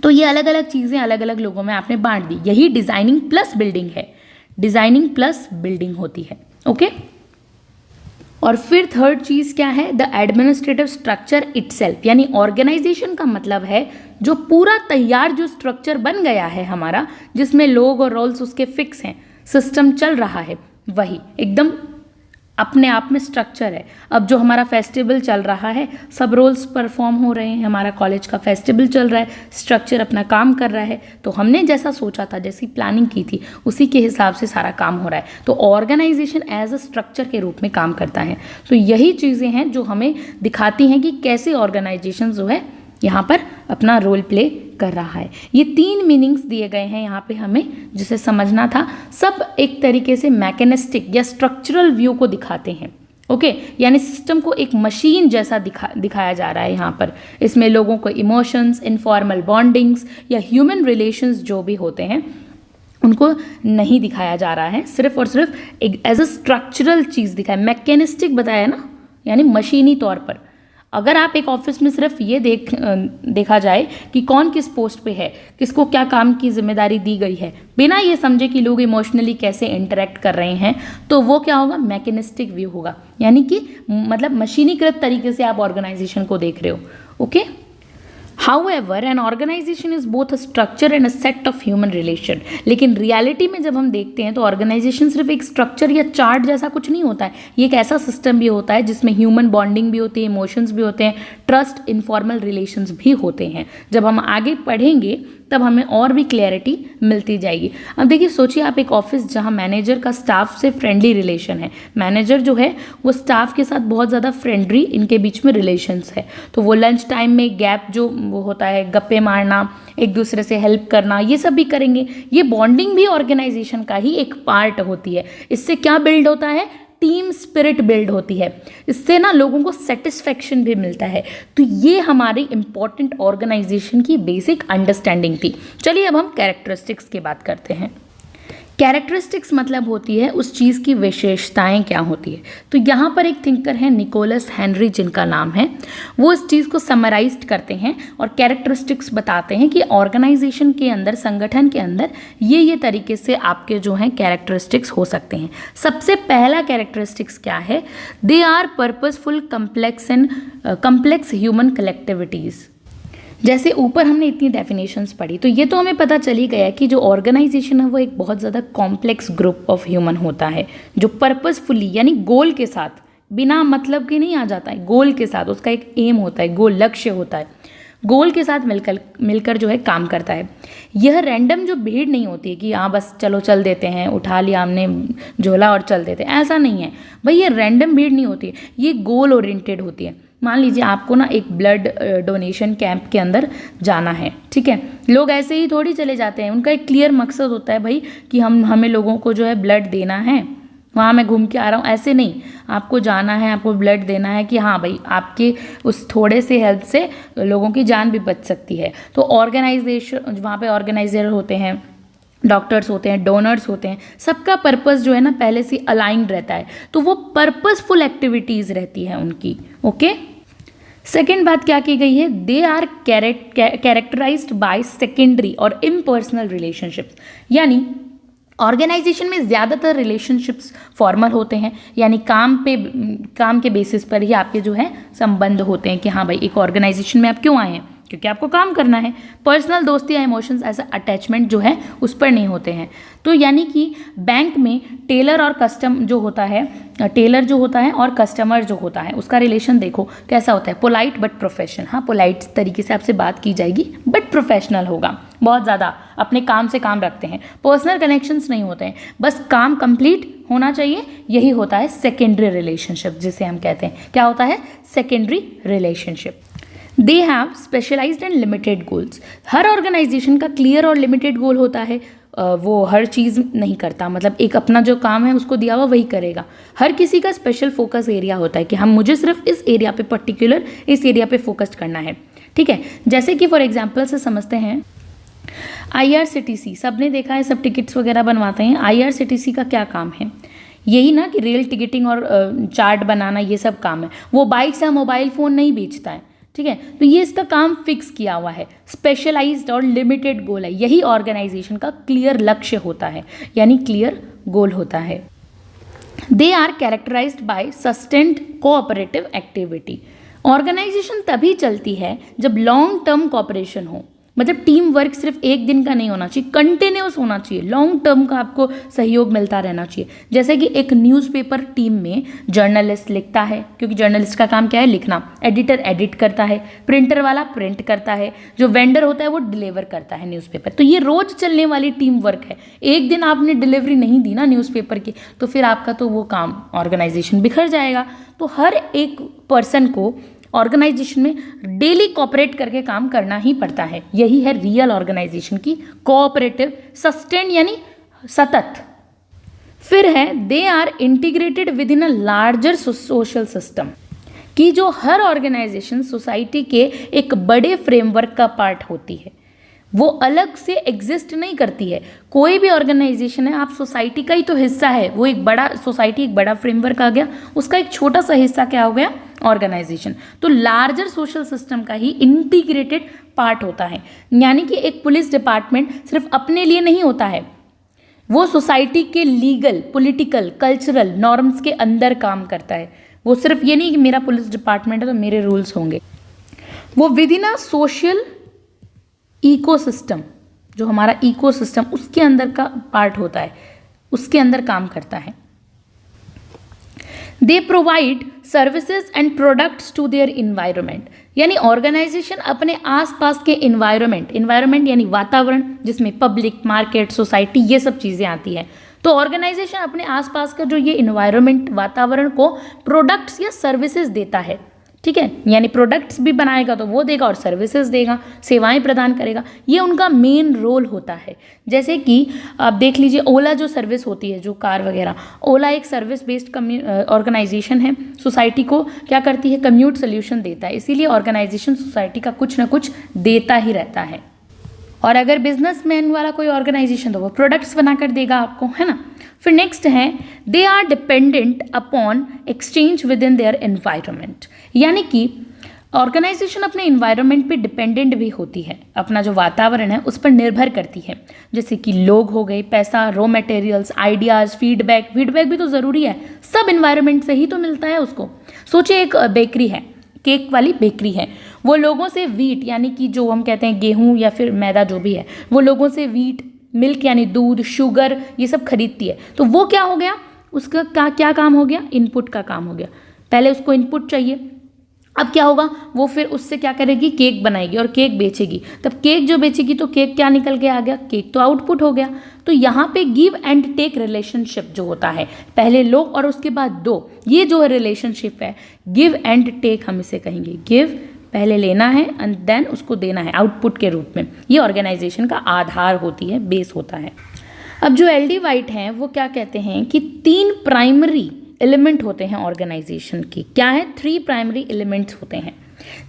तो ये अलग अलग चीज़ें अलग अलग लोगों में आपने बांट दी। यही डिज़ाइनिंग प्लस बिल्डिंग है, डिज़ाइनिंग प्लस बिल्डिंग होती है, ओके। और फिर थर्ड चीज़ क्या है? द एडमिनिस्ट्रेटिव स्ट्रक्चर इटसेल्फ, यानी ऑर्गेनाइजेशन का मतलब है जो पूरा तैयार जो स्ट्रक्चर बन गया है हमारा, जिसमें लोग और रोल्स उसके फिक्स हैं, सिस्टम चल रहा है, वही एकदम अपने आप में स्ट्रक्चर है। अब जो हमारा फेस्टिवल चल रहा है, सब रोल्स परफॉर्म हो रहे हैं, हमारा कॉलेज का फेस्टिवल चल रहा है, स्ट्रक्चर अपना काम कर रहा है। तो हमने जैसा सोचा था, जैसी प्लानिंग की थी, उसी के हिसाब से सारा काम हो रहा है। तो ऑर्गेनाइजेशन एज अ स्ट्रक्चर के रूप में काम करता है। तो यही चीज़ें हैं जो हमें दिखाती हैं कि कैसे ऑर्गेनाइजेशन जो है यहाँ पर अपना रोल प्ले कर रहा है। ये 3 मीनिंग्स दिए गए हैं यहाँ पे हमें, जिसे समझना था। सब एक तरीके से मैकेनिस्टिक या स्ट्रक्चरल व्यू को दिखाते हैं, ओके। यानी सिस्टम को एक मशीन जैसा दिखाया जा रहा है यहाँ पर। इसमें लोगों को इमोशंस, इनफॉर्मल बॉन्डिंग्स या ह्यूमन रिलेशंस जो भी होते हैं उनको नहीं दिखाया जा रहा है, सिर्फ और सिर्फ एक एज अ स्ट्रक्चरल चीज़ दिखाया, मैकेनिस्टिक बताया ना, यानी मशीनी तौर पर। अगर आप एक ऑफिस में सिर्फ ये देखा जाए कि कौन किस पोस्ट पे है, किसको क्या काम की जिम्मेदारी दी गई है, बिना ये समझे कि लोग इमोशनली कैसे इंटरेक्ट कर रहे हैं, तो वो क्या होगा? मैकेनिस्टिक व्यू होगा, यानी कि मतलब मशीनीकृत तरीके से आप ऑर्गेनाइजेशन को देख रहे हो, okay. However, an organization is both a structure and a set of human relation. लेकिन रियलिटी में जब हम देखते हैं तो ऑर्गेनाइजेशन सिर्फ एक स्ट्रक्चर या चार्ट जैसा कुछ नहीं होता है। ये एक ऐसा सिस्टम भी होता है जिसमें ह्यूमन बॉन्डिंग भी होती है, इमोशंस भी होते हैं, ट्रस्ट, इनफॉर्मल रिलेशंस भी होते हैं। जब हम आगे पढ़ेंगे तब हमें और भी क्लैरिटी मिलती जाएगी। अब देखिए, सोचिए आप एक ऑफिस जहाँ मैनेजर का स्टाफ से फ्रेंडली रिलेशन है, मैनेजर जो है वो स्टाफ के साथ बहुत ज़्यादा फ्रेंडली, इनके बीच में रिलेशंस है। तो वो लंच टाइम में गैप जो वो होता है, गप्पे मारना, एक दूसरे से हेल्प करना, ये सब भी करेंगे। ये बॉन्डिंग भी ऑर्गेनाइजेशन का ही एक पार्ट होती है। इससे क्या बिल्ड होता है? टीम स्पिरिट बिल्ड होती है। इससे ना लोगों को सेटिस्फेक्शन भी मिलता है। तो ये हमारी इंपॉर्टेंट ऑर्गेनाइजेशन की बेसिक अंडरस्टैंडिंग थी। चलिए अब हम कैरेक्टरिस्टिक्स की बात करते हैं। कैरेक्टरिस्टिक्स मतलब होती है उस चीज़ की विशेषताएं क्या होती है। तो यहाँ पर एक थिंकर हैं निकोलस हेनरी जिनका नाम है, वो इस चीज़ को समराइज्ड करते हैं और कैरेक्टरिस्टिक्स बताते हैं कि ऑर्गेनाइजेशन के अंदर, संगठन के अंदर ये तरीके से आपके जो हैं कैरेक्टरिस्टिक्स हो सकते हैं। सबसे पहला कैरेक्टरिस्टिक्स क्या है, they are purposeful complex human collectivities. जैसे ऊपर हमने इतनी डेफिनेशंस पढ़ी, तो ये तो हमें पता चल ही गया कि जो ऑर्गेनाइजेशन है वो एक बहुत ज़्यादा कॉम्प्लेक्स ग्रुप ऑफ ह्यूमन होता है, जो पर्पसफुली यानी गोल के साथ, बिना मतलब के नहीं आ जाता है, गोल के साथ, उसका एक एम होता है, गोल लक्ष्य होता है, गोल के साथ मिलकर जो है काम करता है। यह रैंडम जो भीड़ नहीं होती है कि हाँ बस चलो चल देते हैं, उठा लिया हमने झोला और चल देते हैं, ऐसा नहीं है भाई। ये रैंडम भीड़ नहीं होती है, ये गोल ओरिएंटेड होती है। मान लीजिए आपको ना एक ब्लड डोनेशन कैंप के अंदर जाना है, ठीक है, लोग ऐसे ही थोड़ी चले जाते हैं, उनका एक क्लियर मकसद होता है भाई कि हमें लोगों को जो है ब्लड देना है, वहाँ मैं घूम के आ रहा हूँ, ऐसे नहीं। आपको जाना है, आपको ब्लड देना है कि हाँ भाई आपके उस थोड़े से हेल्प से लोगों की जान भी बच सकती है। तो ऑर्गेनाइजेशन, वहाँ पे ऑर्गेनाइजर होते हैं, डॉक्टर्स होते हैं, डोनर्स होते हैं, सबका पर्पस जो है ना पहले से अलाइंड रहता है, तो वो पर्पसफुल एक्टिविटीज़ रहती है उनकी। ओके, सेकेंड बात क्या की गई है, they are characterised by secondary और इम्पर्सनल रिलेशनशिप्स। यानी ऑर्गेनाइजेशन में ज़्यादातर रिलेशनशिप्स फॉर्मल होते हैं, यानी काम के बेसिस पर ही आपके जो है संबंध होते हैं कि हाँ भाई एक ऑर्गेनाइजेशन में आप क्यों आए हैं, क्योंकि आपको काम करना है। पर्सनल दोस्ती या इमोशंस, ऐसा अटैचमेंट जो है उस पर नहीं होते हैं। तो यानी कि बैंक में टेलर और कस्टमर जो होता है उसका रिलेशन देखो कैसा होता है, पोलाइट बट प्रोफेशनल। हाँ, पोलाइट तरीके से आपसे बात की जाएगी बट प्रोफेशनल होगा, बहुत ज़्यादा अपने काम से काम रखते हैं, पर्सनल कनेक्शंस नहीं होते हैं, बस काम कंप्लीट होना चाहिए। यही होता है सेकेंडरी रिलेशनशिप, जिसे हम कहते हैं, क्या होता है, secondary relationship. They have specialised and limited goals. हर ऑर्गेनाइजेशन का क्लियर और लिमिटेड गोल होता है, वो हर चीज़ नहीं करता, मतलब एक अपना जो काम है उसको दिया हुआ वही करेगा। हर किसी का स्पेशल फोकस एरिया होता है कि मुझे सिर्फ इस एरिया पे पर्टिकुलर इस एरिया पे फोकस करना है, ठीक है। जैसे कि फॉर एग्जांपल से समझते हैं IRCTC, सबने देखा है, सब टिकट्स वगैरह बनवाते हैं। IRCTC का क्या काम है, यही ना कि रेल टिकटिंग और चार्ट बनाना, ये सब काम है। वो बाइक्स या मोबाइल फ़ोन नहीं बेचता है, ठीक है। तो ये इसका काम फिक्स किया हुआ है, स्पेशलाइज्ड और लिमिटेड गोल है, यही ऑर्गेनाइजेशन का क्लियर लक्ष्य होता है, यानी क्लियर गोल होता है। They are characterised by sustained cooperative activity. Organisation तभी चलती है जब लॉन्ग टर्म कोऑपरेशन हो, मतलब टीम वर्क सिर्फ एक दिन का नहीं होना चाहिए, कंटिन्यूस होना चाहिए, लॉन्ग टर्म का आपको सहयोग मिलता रहना चाहिए। जैसे कि एक न्यूज़पेपर टीम में जर्नलिस्ट लिखता है, क्योंकि जर्नलिस्ट का काम क्या है, लिखना, एडिटर एडिट करता है, प्रिंटर वाला प्रिंट करता है, जो वेंडर होता है वो डिलीवर करता है न्यूज़पेपर। तो ये रोज चलने वाली टीम वर्क है। एक दिन आपने डिलीवरी नहीं दी ना न्यूज़पेपर की, तो फिर आपका तो वो काम, ऑर्गेनाइजेशन बिखर जाएगा। तो हर एक पर्सन को ऑर्गेनाइजेशन में डेली कोऑपरेट करके काम करना ही पड़ता है। यही है रियल ऑर्गेनाइजेशन की कोऑपरेटिव, सस्टेन यानी सतत। फिर है they are integrated within a larger social system, कि जो हर ऑर्गेनाइजेशन सोसाइटी के एक बड़े फ्रेमवर्क का पार्ट होती है, वो अलग से एग्जिस्ट नहीं करती है। कोई भी ऑर्गेनाइजेशन है, आप सोसाइटी का ही तो हिस्सा है, वो एक बड़ा सोसाइटी, एक बड़ा फ्रेमवर्क आ गया, उसका एक छोटा सा हिस्सा क्या हो गया, ऑर्गेनाइजेशन। तो लार्जर सोशल सिस्टम का ही इंटीग्रेटेड पार्ट होता है। यानी कि एक पुलिस डिपार्टमेंट सिर्फ अपने लिए नहीं होता है, वो सोसाइटी के लीगल, पॉलिटिकल, कल्चरल नॉर्म्स के अंदर काम करता है। वो सिर्फ ये नहीं कि मेरा पुलिस डिपार्टमेंट है तो मेरे रूल्स होंगे, वो with in a social ecosystem, जो हमारा इकोसिस्टम उसके अंदर का पार्ट होता है, उसके अंदर काम करता है। They provide services and products to their environment, यानी ऑर्गेनाइजेशन अपने आसपास के इन्वायरमेंट यानी वातावरण, जिसमें पब्लिक, मार्केट, सोसाइटी, ये सब चीज़ें आती हैं। तो ऑर्गेनाइजेशन अपने आसपास का जो ये इन्वायरमेंट, वातावरण को प्रोडक्ट्स या सर्विसेज देता है, ठीक है। यानी प्रोडक्ट्स भी बनाएगा तो वो देगा और सर्विसेज देगा, सेवाएं प्रदान करेगा, ये उनका मेन रोल होता है। जैसे कि आप देख लीजिए ओला जो सर्विस होती है, जो कार वगैरह, ओला एक सर्विस बेस्ड ऑर्गेनाइजेशन है, सोसाइटी को क्या करती है, कम्यूट सोल्यूशन देता है, इसीलिए ऑर्गेनाइजेशन सोसाइटी का कुछ ना कुछ देता ही रहता है। और अगर बिजनेसमैन वाला कोई ऑर्गेनाइजेशन तो वो प्रोडक्ट्स बनाकर देगा आपको, है ना। फिर नेक्स्ट है they are dependent upon exchange within their environment, यानी कि ऑर्गेनाइजेशन अपने इन्वायरमेंट पे डिपेंडेंट भी होती है, अपना जो वातावरण है उस पर निर्भर करती है, जैसे कि लोग हो गए, पैसा, रॉ मटेरियल्स, आइडियाज़, फीडबैक भी तो ज़रूरी है, सब इन्वायरमेंट से ही तो मिलता है उसको। सोचिए एक बेकरी है, केक वाली बेकरी है, वो लोगों से वीट यानी कि जो हम कहते हैं गेहूँ या फिर मैदा जो भी है, वो लोगों से वीट, मिल्क यानी दूध, शुगर ये सब खरीदती है। तो वो क्या हो गया, उसका क्या काम हो गया, इनपुट का काम हो गया। पहले उसको इनपुट चाहिए, अब क्या होगा, वो फिर उससे क्या करेगी, केक बनाएगी और केक बेचेगी। तब केक जो बेचेगी तो केक क्या निकल के आ गया, केक तो आउटपुट हो गया। तो यहाँ पे गिव एंड टेक रिलेशनशिप जो होता है, पहले लो और उसके बाद दो, ये जो है रिलेशनशिप है, गिव एंड टेक हम इसे कहेंगे। गिव पहले लेना है एंड देन उसको देना है आउटपुट के रूप में। ये ऑर्गेनाइजेशन का आधार होती है, बेस होता है। अब जो एल डी वाइट हैं वो क्या कहते हैं कि 3 प्राइमरी एलिमेंट होते हैं ऑर्गेनाइजेशन की। क्या है, 3 प्राइमरी एलिमेंट्स होते हैं,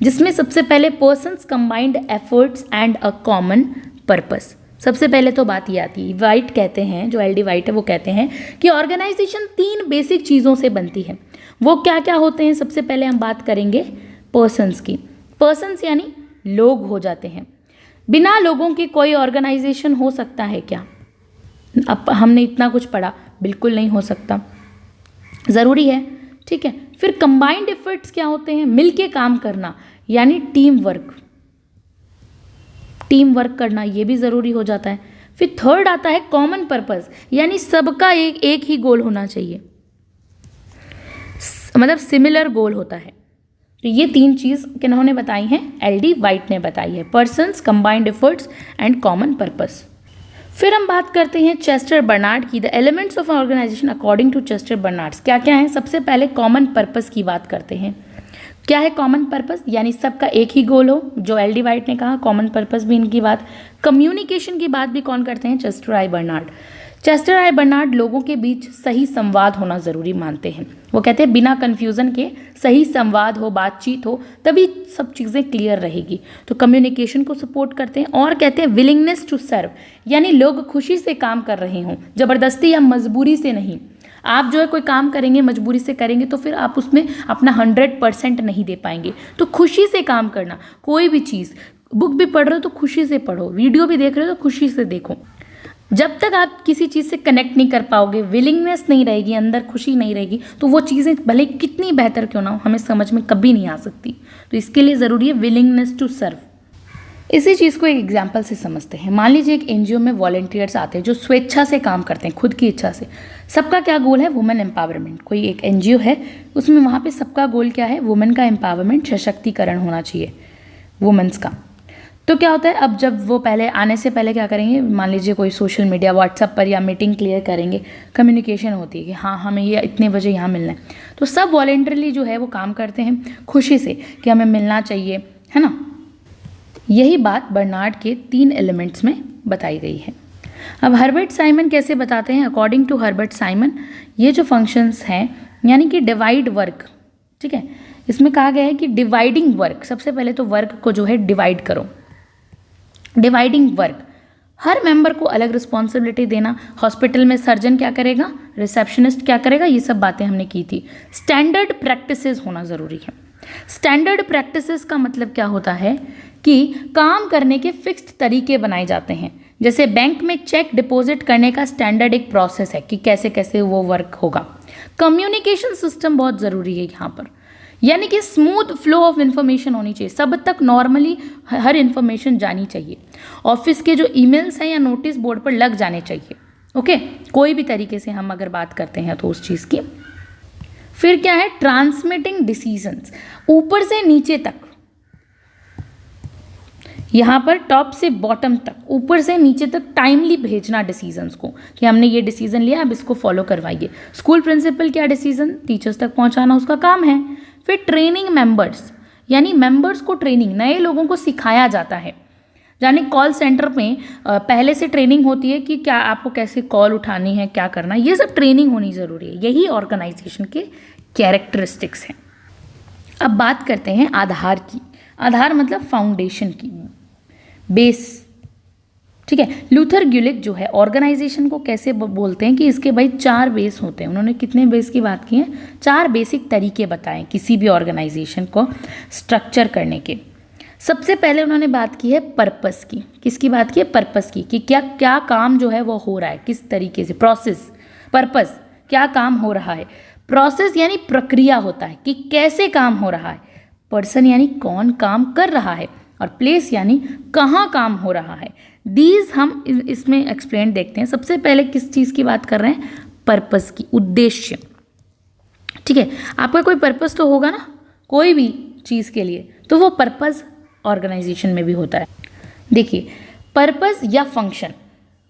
जिसमें सबसे पहले persons combined efforts and a common purpose. सबसे पहले तो बात ये आती है, वाइट कहते हैं, जो एल डी वाइट है वो कहते हैं कि ऑर्गेनाइजेशन 3 बेसिक चीज़ों से बनती है। वो क्या क्या होते हैं, सबसे पहले हम बात करेंगे पर्सन्स की। पर्सन्स यानी लोग हो जाते हैं। बिना लोगों के कोई ऑर्गेनाइजेशन हो सकता है क्या? अब हमने इतना कुछ पढ़ा, बिल्कुल नहीं हो सकता, ज़रूरी है, ठीक है। फिर कंबाइंड एफर्ट्स क्या होते हैं, मिलके काम करना यानी टीम वर्क करना, ये भी ज़रूरी हो जाता है। फिर थर्ड आता है कॉमन पर्पस, यानी सबका एक ही गोल होना चाहिए, मतलब सिमिलर गोल होता है। तो ये 3 चीज़ किन्होंने बताई हैं, एल डी वाइट ने बताई है, persons, combined efforts and common purpose. फिर हम बात करते हैं चेस्टर बर्नार्ड की, the elements of organisation according to Chester Barnard क्या क्या है। सबसे पहले कॉमन पर्पस की बात करते हैं। क्या है कॉमन पर्पस, यानी सबका एक ही गोल हो, जो एल डी वाइट ने कहा, कॉमन पर्पस भी इनकी बात। कम्युनिकेशन की बात भी कौन करते हैं, चेस्टर आई बर्नार्ड। चेस्टर आई बर्नार्ड लोगों के बीच सही संवाद होना ज़रूरी मानते हैं। वो कहते हैं बिना कन्फ्यूज़न के सही संवाद हो, बातचीत हो, तभी सब चीज़ें क्लियर रहेगी। तो कम्युनिकेशन को सपोर्ट करते हैं। और कहते हैं विलिंगनेस टू सर्व, यानी लोग खुशी से काम कर रहे हों, ज़बरदस्ती या मजबूरी से नहीं। आप जो है कोई काम करेंगे, मजबूरी से करेंगे तो फिर आप उसमें अपना 100% नहीं दे पाएंगे। तो खुशी से काम करना, कोई भी चीज़, बुक भी पढ़ रहे हो तो खुशी से पढ़ो, वीडियो भी देख रहे हो तो खुशी से देखो। जब तक आप किसी चीज़ से कनेक्ट नहीं कर पाओगे, विलिंगनेस नहीं रहेगी, अंदर खुशी नहीं रहेगी, तो वो चीज़ें भले कितनी बेहतर क्यों ना हो, हमें समझ में कभी नहीं आ सकती। तो इसके लिए ज़रूरी है विलिंगनेस टू सर्व। इसी चीज़ को एक एग्जाम्पल से समझते हैं। मान लीजिए एक एनजीओ में वॉलंटियर्स आते हैं जो स्वेच्छा से काम करते हैं, खुद की इच्छा से। सबका क्या गोल है, वुमेन एम्पावरमेंट। कोई एक एनजीओ है, उसमें वहाँ पे सबका गोल क्या है, वुमेन का एम्पावरमेंट, सशक्तिकरण होना चाहिए वुमेन्स का। तो क्या होता है, अब जब वो पहले आने से पहले क्या करेंगे, मान लीजिए कोई सोशल मीडिया, व्हाट्सएप पर या मीटिंग क्लियर करेंगे, कम्युनिकेशन होती है कि हाँ हमें ये इतने बजे यहाँ मिलना है। तो सब वॉलंटरली जो है वो काम करते हैं खुशी से कि हमें मिलना चाहिए, है ना। यही बात बर्नार्ड के 3 एलिमेंट्स में बताई गई है। अब हर्बर्ट साइमन कैसे बताते हैं, अकॉर्डिंग टू हर्बर्ट साइमन ये जो फंक्शंस हैं, यानी कि डिवाइड वर्क, ठीक है, इसमें कहा गया है कि डिवाइडिंग वर्क, सबसे पहले तो वर्क को जो है डिवाइड करो। डिवाइडिंग वर्क, हर मेंबर को अलग रिस्पॉन्सिबिलिटी देना। हॉस्पिटल में सर्जन क्या करेगा, रिसेप्शनिस्ट क्या करेगा, ये सब बातें हमने की थी। स्टैंडर्ड प्रैक्टिसेस होना ज़रूरी है। स्टैंडर्ड प्रैक्टिसेस का मतलब क्या होता है कि काम करने के फिक्स्ड तरीके बनाए जाते हैं। जैसे बैंक में चेक डिपॉजिट करने का स्टैंडर्ड एक प्रोसेस है कि कैसे कैसे वो वर्क होगा। कम्युनिकेशन सिस्टम बहुत ज़रूरी है यहाँ पर, यानी कि स्मूथ फ्लो ऑफ इन्फॉर्मेशन होनी चाहिए, सब तक नॉर्मली हर इन्फॉर्मेशन जानी चाहिए। ऑफिस के जो ईमेल्स हैं या नोटिस बोर्ड पर लग जाने चाहिए, ओके, कोई भी तरीके से हम अगर बात करते हैं तो उस चीज़ की। फिर क्या है, ट्रांसमिटिंग डिसीजंस, ऊपर से नीचे तक, यहाँ पर टॉप से बॉटम तक, ऊपर से नीचे तक टाइमली भेजना डिसीजंस को कि हमने ये डिसीजन लिया, अब इसको फॉलो करवाइए। स्कूल प्रिंसिपल क्या डिसीजन टीचर्स तक पहुँचाना उसका काम है। फिर ट्रेनिंग मेंबर्स, यानी मेंबर्स को ट्रेनिंग, नए लोगों को सिखाया जाता है। यानी कॉल सेंटर में पहले से ट्रेनिंग होती है कि क्या आपको कैसे कॉल उठानी है, क्या करना है, ये सब ट्रेनिंग होनी ज़रूरी है। यही ऑर्गेनाइजेशन के कैरेक्टरिस्टिक्स हैं। अब बात करते हैं आधार की। आधार मतलब फाउंडेशन की, बेस, ठीक है। लूथर ग्युलिक जो है ऑर्गेनाइजेशन को कैसे बोलते हैं कि इसके भाई 4 बेस होते हैं। उन्होंने कितने बेस की बात की है? 4 बेसिक तरीके बताएं किसी भी ऑर्गेनाइजेशन को स्ट्रक्चर करने के। सबसे पहले उन्होंने बात की है पर्पस की। किसकी बात की है? पर्पस की, कि क्या क्या काम जो है वो हो रहा है, किस तरीके से, प्रोसेस, पर्पस, क्या काम हो रहा है। प्रोसेस यानी प्रक्रिया होता है कि कैसे काम हो रहा है। पर्सन यानी कौन काम कर रहा है, और प्लेस यानी कहाँ काम हो रहा है। दीज हम इसमें एक्सप्लेन देखते हैं। सबसे पहले किस चीज़ की बात कर रहे हैं? पर्पस की, उद्देश्य। ठीक है, आपका कोई पर्पस तो होगा ना कोई भी चीज़ के लिए, तो वो पर्पस ऑर्गेनाइजेशन में भी होता है। देखिए, पर्पस या फंक्शन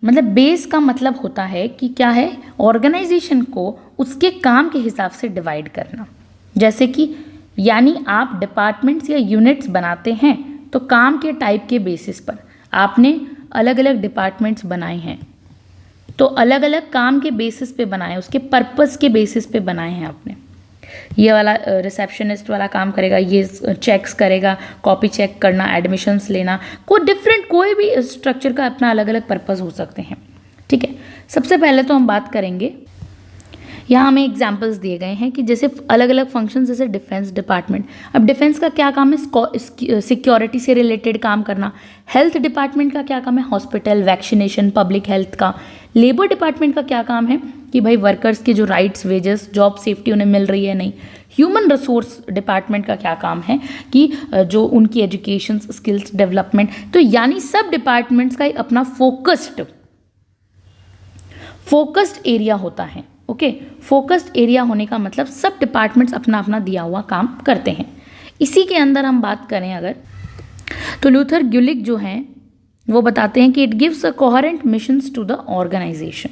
मतलब बेस का मतलब होता है कि क्या है, ऑर्गेनाइजेशन को उसके काम के हिसाब से डिवाइड करना। जैसे कि यानी आप डिपार्टमेंट्स या यूनिट्स बनाते हैं तो काम के टाइप के बेसिस पर आपने अलग अलग डिपार्टमेंट्स बनाए हैं, तो अलग अलग काम के बेसिस पे बनाए, उसके पर्पस के बेसिस पे बनाए हैं आपने। ये वाला रिसेप्शनिस्ट वाला काम करेगा, ये चेक्स करेगा, कॉपी चेक करना, एडमिशन्स लेना, कोई भी स्ट्रक्चर का अपना अलग अलग पर्पस हो सकते हैं। ठीक है, सबसे पहले तो हम बात करेंगे, यहाँ हमें एग्जाम्पल्स दिए गए हैं कि जैसे अलग अलग फंक्शंस, जैसे डिफेंस डिपार्टमेंट। अब डिफेंस का क्या काम है? सिक्योरिटी से रिलेटेड काम करना। हेल्थ डिपार्टमेंट का क्या काम है? हॉस्पिटल, वैक्सीनेशन, पब्लिक हेल्थ का। लेबर डिपार्टमेंट का क्या काम है कि भाई वर्कर्स के जो राइट्स, वेजेस, जॉब सेफ्टी उन्हें मिल रही है नहीं। ह्यूमन रिसोर्स डिपार्टमेंट का क्या काम है कि जो उनकी एजुकेशन, स्किल्स डेवलपमेंट। तो यानी सब डिपार्टमेंट्स का एक अपना फोकस्ड एरिया होता है। ओके, फोकस्ड एरिया होने का मतलब सब डिपार्टमेंट्स अपना अपना दिया हुआ काम करते हैं। इसी के अंदर हम बात करें अगर, तो लूथर ग्युलिक जो हैं वो बताते हैं कि it gives a coherent missions to the organisation.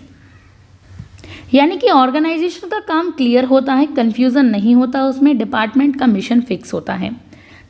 यानी कि ऑर्गेनाइजेशन का काम क्लियर होता है, कंफ्यूजन नहीं होता उसमें, डिपार्टमेंट का मिशन फिक्स होता है।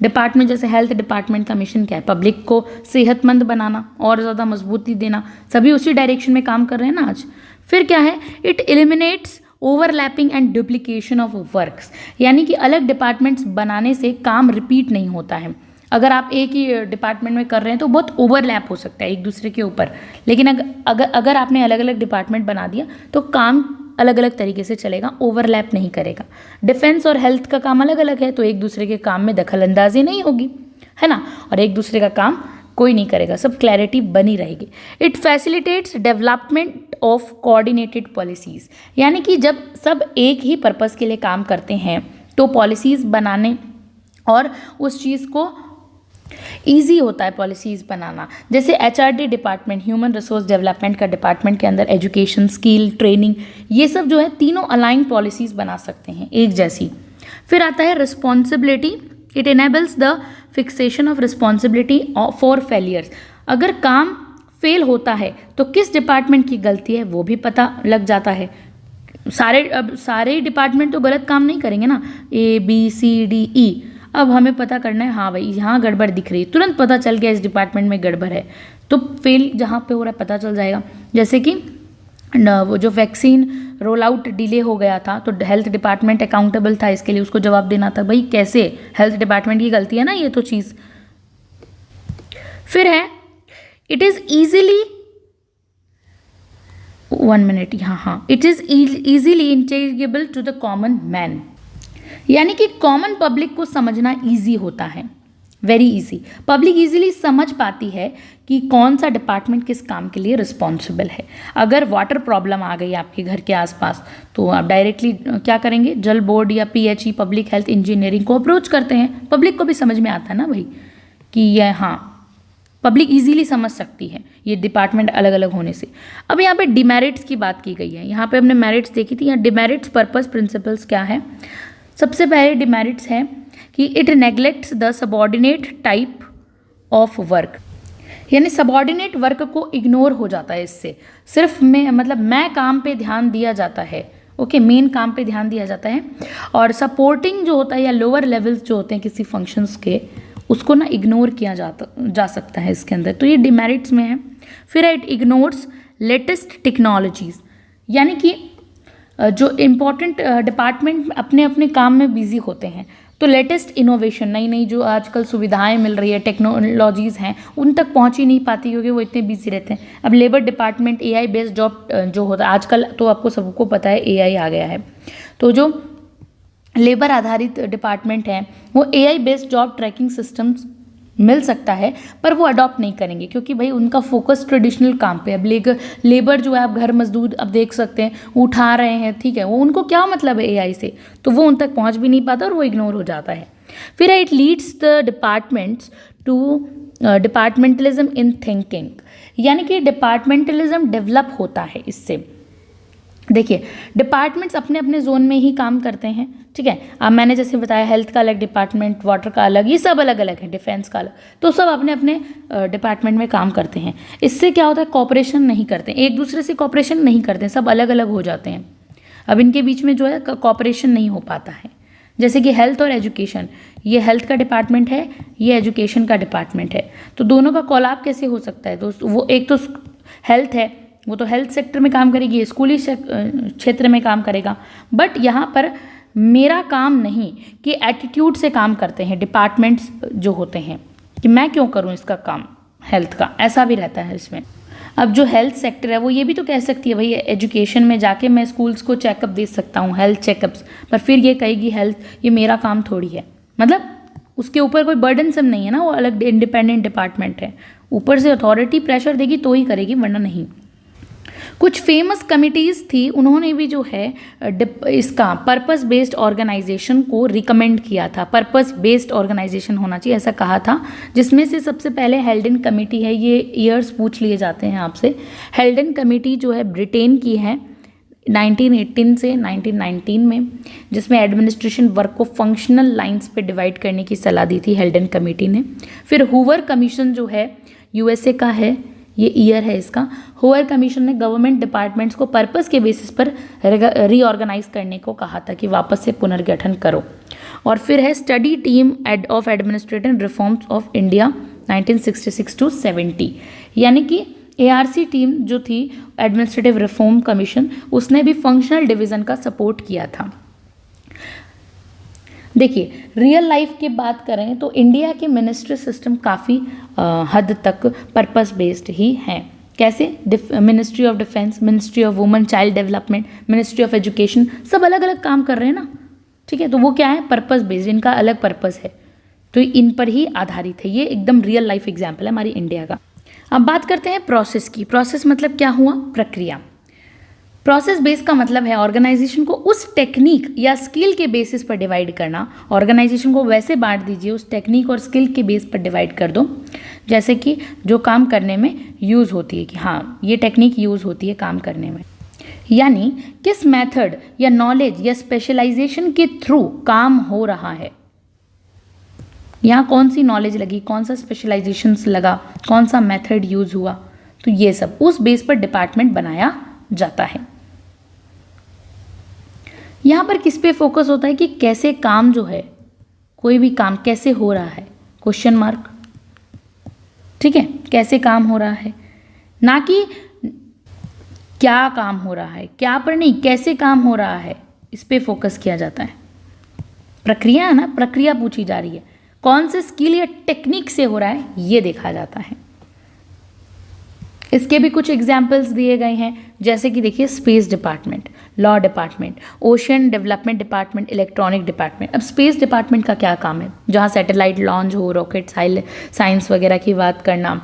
डिपार्टमेंट जैसे हेल्थ डिपार्टमेंट का मिशन क्या है? पब्लिक को सेहतमंद बनाना और ज़्यादा मजबूती देना। सभी उसी डायरेक्शन में काम कर रहे हैं ना आज। फिर क्या है? It eliminates overlapping and duplication of works. यानी कि अलग डिपार्टमेंट्स बनाने से काम रिपीट नहीं होता है। अगर आप एक ही डिपार्टमेंट में कर रहे हैं तो बहुत ओवरलैप हो सकता है एक दूसरे के ऊपर, लेकिन अगर आपने अलग अलग डिपार्टमेंट बना दिया तो काम अलग अलग तरीके से चलेगा, ओवरलैप नहीं करेगा। डिफेंस और हेल्थ का काम अलग अलग है तो एक दूसरे के काम में दखल अंदाजी नहीं होगी, है ना, और एक दूसरे का काम कोई नहीं करेगा, सब क्लैरिटी बनी रहेगी। It facilitates development of coordinated policies. यानी कि जब सब एक ही पर्पस के लिए काम करते हैं तो पॉलिसीज़ बनाने और उस चीज़ को ईजी होता है पॉलिसीज़ बनाना। जैसे HRD department, human resource development का डिपार्टमेंट के अंदर एजुकेशन, स्किल, ट्रेनिंग, ये सब जो है तीनों अलाइन पॉलिसीज़ बना सकते हैं एक जैसी। फिर आता है responsibility. It enables the fixation of responsibility for failures. अगर काम फेल होता है तो किस डिपार्टमेंट की गलती है वो भी पता लग जाता है। सारे डिपार्टमेंट तो गलत काम नहीं करेंगे ना, ABCDE। अब हमें पता करना है, हाँ भाई यहाँ गड़बड़ दिख रही है, तुरंत पता चल गया इस डिपार्टमेंट में गड़बड़ है, तो फेल जहाँ पे हो रहा है पता चल जाएगा। जैसे कि वो जो वैक्सीन रोल आउट डिले हो गया था तो हेल्थ डिपार्टमेंट अकाउंटेबल था इसके लिए, उसको जवाब देना था भाई कैसे, हेल्थ डिपार्टमेंट की गलती है ना ये तो चीज़। फिर है इट इज़ ईजिली, 1 मिनट यहाँ, हाँ, it is easily integrable to the common man. यानी कि कॉमन पब्लिक को समझना ईजी होता है, वेरी इजी। पब्लिक इजीली समझ पाती है कि कौन सा डिपार्टमेंट किस काम के लिए रिस्पॉन्सिबल है। अगर वाटर प्रॉब्लम आ गई आपके घर के आसपास तो आप डायरेक्टली क्या करेंगे, जल बोर्ड या PHE, पब्लिक हेल्थ इंजीनियरिंग को अप्रोच करते हैं। पब्लिक को भी समझ में आता है ना भाई कि ये, हाँ, पब्लिक इजीली समझ सकती है ये डिपार्टमेंट अलग अलग होने से। अब यहाँ पे डिमेरिट्स की बात की गई है, यहाँ पे हमने मेरिट्स देखी थी, यहाँ डिमेरिट्स, पर्पस, प्रिंसिपल्स क्या है। सबसे पहले डिमेरिट्स है कि it neglects the subordinate type of work. यानी सबॉर्डिनेट वर्क को इग्नोर हो जाता है इससे, सिर्फ मैं काम पे ध्यान दिया जाता है। ओके, मेन काम पे ध्यान दिया जाता है, और सपोर्टिंग जो होता है या लोअर लेवल्स जो होते हैं किसी फंक्शंस के, उसको ना इग्नोर किया जा सकता है इसके अंदर, तो ये डिमेरिट्स में है। फिर इट इग्नोर्स लेटेस्ट टेक्नोलॉजीज। यानी कि जो इम्पोर्टेंट डिपार्टमेंट अपने अपने काम में बिजी होते हैं तो लेटेस्ट इनोवेशन, नई नई जो आजकल सुविधाएं मिल रही है, टेक्नोलॉजीज़ हैं, उन तक पहुंच ही नहीं पाती क्योंकि वो इतने बिजी रहते हैं। अब labour department AI based job जो होता है आजकल, तो आपको सबको पता है एआई आ गया है, तो जो लेबर आधारित डिपार्टमेंट है वो AI based job tracking systems मिल सकता है, पर वो अडॉप्ट नहीं करेंगे क्योंकि भाई उनका फोकस ट्रेडिशनल काम पे। अब लेबर जो है, आप घर मजदूर अब देख सकते हैं उठा रहे हैं, ठीक है, वो उनको क्या मतलब है एआई से, तो वो उन तक पहुंच भी नहीं पाता और वो इग्नोर हो जाता है। फिर it leads the departments to departmentalism in thinking, यानी कि डिपार्टमेंटलिज्म डेवलप होता है इससे। देखिए, डिपार्टमेंट्स अपने अपने जोन में ही काम करते हैं, ठीक है। अब मैंने जैसे बताया हेल्थ का अलग डिपार्टमेंट, वाटर का अलग, ये सब अलग अलग है, डिफेंस का अलग, तो सब अपने अपने डिपार्टमेंट में काम करते हैं। इससे क्या होता है, कॉपरेशन नहीं करते, एक दूसरे से कॉपरेशन नहीं करते, सब अलग अलग हो जाते हैं। अब इनके बीच में जो है कॉपरेशन नहीं हो पाता है। जैसे कि हेल्थ और एजुकेशन, ये हेल्थ का डिपार्टमेंट है, ये एजुकेशन का डिपार्टमेंट है, तो दोनों का कॉलअप कैसे हो सकता है। तो वो एक तो हेल्थ है, वो तो हेल्थ सेक्टर में काम करेगी, स्कूली क्षेत्र में काम करेगा, बट यहाँ पर मेरा काम नहीं कि एटीट्यूड से काम करते हैं डिपार्टमेंट्स जो होते हैं कि मैं क्यों करूँ इसका काम हेल्थ का, ऐसा भी रहता है इसमें। अब जो हेल्थ सेक्टर है वो ये भी तो कह सकती है भाई एजुकेशन में जाके मैं स्कूल्स को चेकअप दे सकता हूँ, हेल्थ चेकअप्स, पर फिर ये कहेगी हेल्थ ये मेरा काम थोड़ी है, मतलब उसके ऊपर कोई बर्डनसम नहीं है ना, वो अलग इंडिपेंडेंट डिपार्टमेंट है, ऊपर से अथॉरिटी प्रेशर देगी तो ही करेगी, वरना नहीं। कुछ फेमस कमिटीज़ थी, उन्होंने भी जो है इसका पर्पस बेस्ड ऑर्गेनाइजेशन को रिकमेंड किया था, पर्पस बेस्ड ऑर्गेनाइजेशन होना चाहिए ऐसा कहा था, जिसमें से सबसे पहले हेल्डन कमेटी है, ये ईयर्स पूछ लिए जाते हैं आपसे। हेल्डन कमेटी जो है ब्रिटेन की है 1918 से 1919 में, जिसमें एडमिनिस्ट्रेशन वर्क को फंक्शनल लाइंस पे डिवाइड करने की सलाह दी थी हेल्डन कमेटी ने। फिर हूवर कमीशन जो है यूएसए का है, ये ईयर है इसका। हूवर कमीशन ने गवर्नमेंट डिपार्टमेंट्स को पर्पस के बेसिस पर रीऑर्गेनाइज करने को कहा था कि वापस से पुनर्गठन करो। और फिर है study team of administrative reforms of India 1966 to 70, यानी कि एआरसी टीम जो थी एडमिनिस्ट्रेटिव रिफॉर्म कमीशन, उसने भी फंक्शनल डिवीज़न का सपोर्ट किया था। देखिए, रियल लाइफ की बात करें तो इंडिया के मिनिस्ट्री सिस्टम काफ़ी हद तक पर्पस बेस्ड ही हैं। कैसे, ministry of defence, ministry of women child development, ministry of education, सब अलग अलग काम कर रहे हैं ना, ठीक है, तो वो क्या है, पर्पस बेस्ड, इनका अलग पर्पस है, तो इन पर ही आधारित है। ये एकदम रियल लाइफ एग्जाम्पल है हमारी इंडिया का। अब बात करते हैं प्रोसेस की। प्रोसेस मतलब क्या हुआ, प्रक्रिया। प्रोसेस बेस का मतलब है ऑर्गेनाइजेशन को उस टेक्निक या स्किल के बेसिस पर डिवाइड करना। ऑर्गेनाइजेशन को वैसे बांट दीजिए, उस टेक्निक और स्किल के बेस पर डिवाइड कर दो, जैसे कि जो काम करने में यूज़ होती है, कि हाँ ये टेक्निक यूज़ होती है काम करने में, यानी किस मेथड या नॉलेज या स्पेशलाइजेशन के थ्रू काम हो रहा है, यहाँ कौन सी नॉलेज लगी, कौन सा स्पेशलाइजेशंस लगा, कौन सा मेथड यूज़ हुआ, तो ये सब उस बेस पर डिपार्टमेंट बनाया जाता है। यहाँ पर किस पे फोकस होता है कि कैसे काम जो है, कोई भी काम कैसे हो रहा है, क्वेश्चन मार्क, ठीक है, कैसे काम हो रहा है, ना कि क्या काम हो रहा है, क्या पर नहीं, कैसे काम हो रहा है, इस पे फोकस किया जाता है। प्रक्रिया है ना, प्रक्रिया पूछी जा रही है, कौन से स्किल या टेक्निक से हो रहा है ये देखा जाता है। इसके भी कुछ एग्जाम्पल्स दिए गए हैं, जैसे कि देखिए space department, law department, ocean development department, electronic department. अब स्पेस डिपार्टमेंट का क्या काम है, जहाँ सैटेलाइट लॉन्च हो, रॉकेट साइंस वगैरह की बात करना,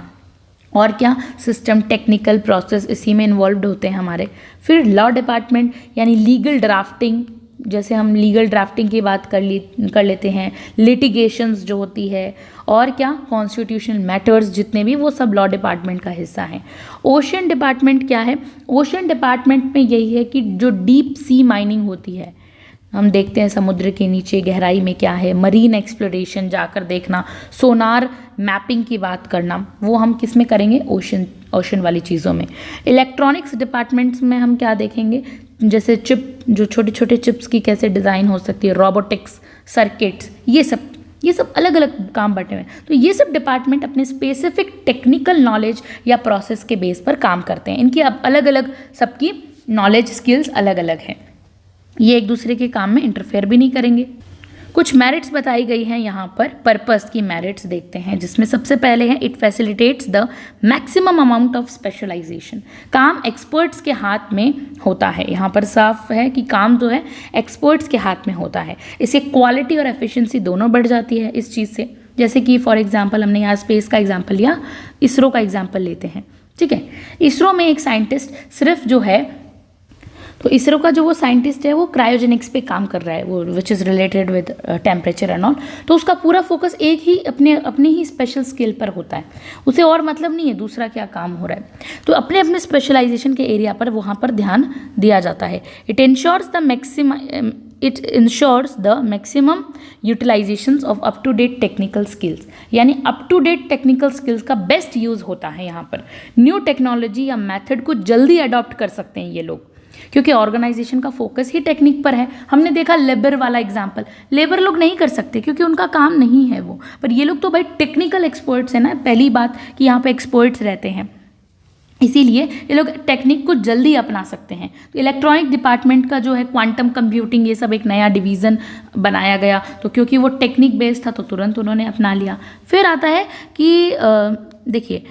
और क्या सिस्टम टेक्निकल प्रोसेस इसी में इन्वॉल्व होते हैं हमारे। फिर लॉ डिपार्टमेंट यानी लीगल ड्राफ्टिंग, जैसे हम लीगल ड्राफ्टिंग की बात कर लेते हैं, लिटिगेशंस जो होती है, और क्या कॉन्स्टिट्यूशनल मैटर्स जितने भी, वो सब लॉ डिपार्टमेंट का हिस्सा हैं। ओशन डिपार्टमेंट क्या है, ओशन डिपार्टमेंट में यही है कि जो डीप सी माइनिंग होती है, हम देखते हैं समुद्र के नीचे गहराई में क्या है, मरीन एक्सप्लोरेशन जाकर देखना, सोनार मैपिंग की बात करना, वो हम किस में करेंगे, ओशन वाली चीज़ों में। इलेक्ट्रॉनिक्स डिपार्टमेंट्स में हम क्या देखेंगे, जैसे चिप, जो छोटे छोटे चिप्स की कैसे डिज़ाइन हो सकती है, रोबोटिक्स, सर्किट्स, ये सब अलग अलग काम बटे हुए हैं। तो ये सब डिपार्टमेंट अपने स्पेसिफिक टेक्निकल नॉलेज या प्रोसेस के बेस पर काम करते हैं। इनकी अब अलग अलग सबकी नॉलेज स्किल्स अलग अलग हैं, ये एक दूसरे के काम में इंटरफेयर भी नहीं करेंगे। कुछ मेरिट्स बताई गई हैं यहाँ पर, पर्पस की मेरिट्स देखते हैं, जिसमें सबसे पहले है it facilitates the maximum amount of specialisation. काम एक्सपर्ट्स के हाथ में होता है, यहाँ पर साफ है कि काम जो है एक्सपर्ट्स के हाथ में होता है। इससे क्वालिटी और एफिशिएंसी दोनों बढ़ जाती है इस चीज़ से। जैसे कि फॉर एग्जांपल हमने यहाँ स्पेस का एग्जांपल लिया, इसरो का एग्जांपल लेते हैं, ठीक है। इसरो में एक साइंटिस्ट सिर्फ जो है, तो इसरो का जो वो साइंटिस्ट है वो क्रायोजेनिक्स पे काम कर रहा है, वो which is related with temperature and all, तो उसका पूरा फोकस एक ही अपने ही स्पेशल स्किल पर होता है, उसे और मतलब नहीं है दूसरा क्या काम हो रहा है। तो अपने अपने स्पेशलाइजेशन के एरिया पर वहाँ पर ध्यान दिया जाता है। It ensures the maximum utilisations of up to date technical skills, यानी up to date technical skills का बेस्ट यूज़ होता है यहाँ पर। न्यू टेक्नोलॉजी या मेथड को जल्दी अडॉप्ट कर सकते हैं ये लोग, क्योंकि ऑर्गेनाइजेशन का फोकस ही टेक्निक पर है। हमने देखा लेबर वाला एग्जांपल, लेबर लोग नहीं कर सकते क्योंकि उनका काम नहीं है वो, पर ये लोग तो भाई टेक्निकल एक्सपर्ट्स हैं ना, पहली बात कि यहाँ पे एक्सपर्ट्स रहते हैं, इसीलिए ये लोग टेक्निक को जल्दी अपना सकते हैं। तो इलेक्ट्रॉनिक डिपार्टमेंट का जो है क्वांटम कंप्यूटिंग, ये सब एक नया डिवीज़न बनाया गया, तो क्योंकि वो टेक्निक बेस्ड था तो तुरंत उन्होंने अपना लिया। फिर आता है कि देखिए,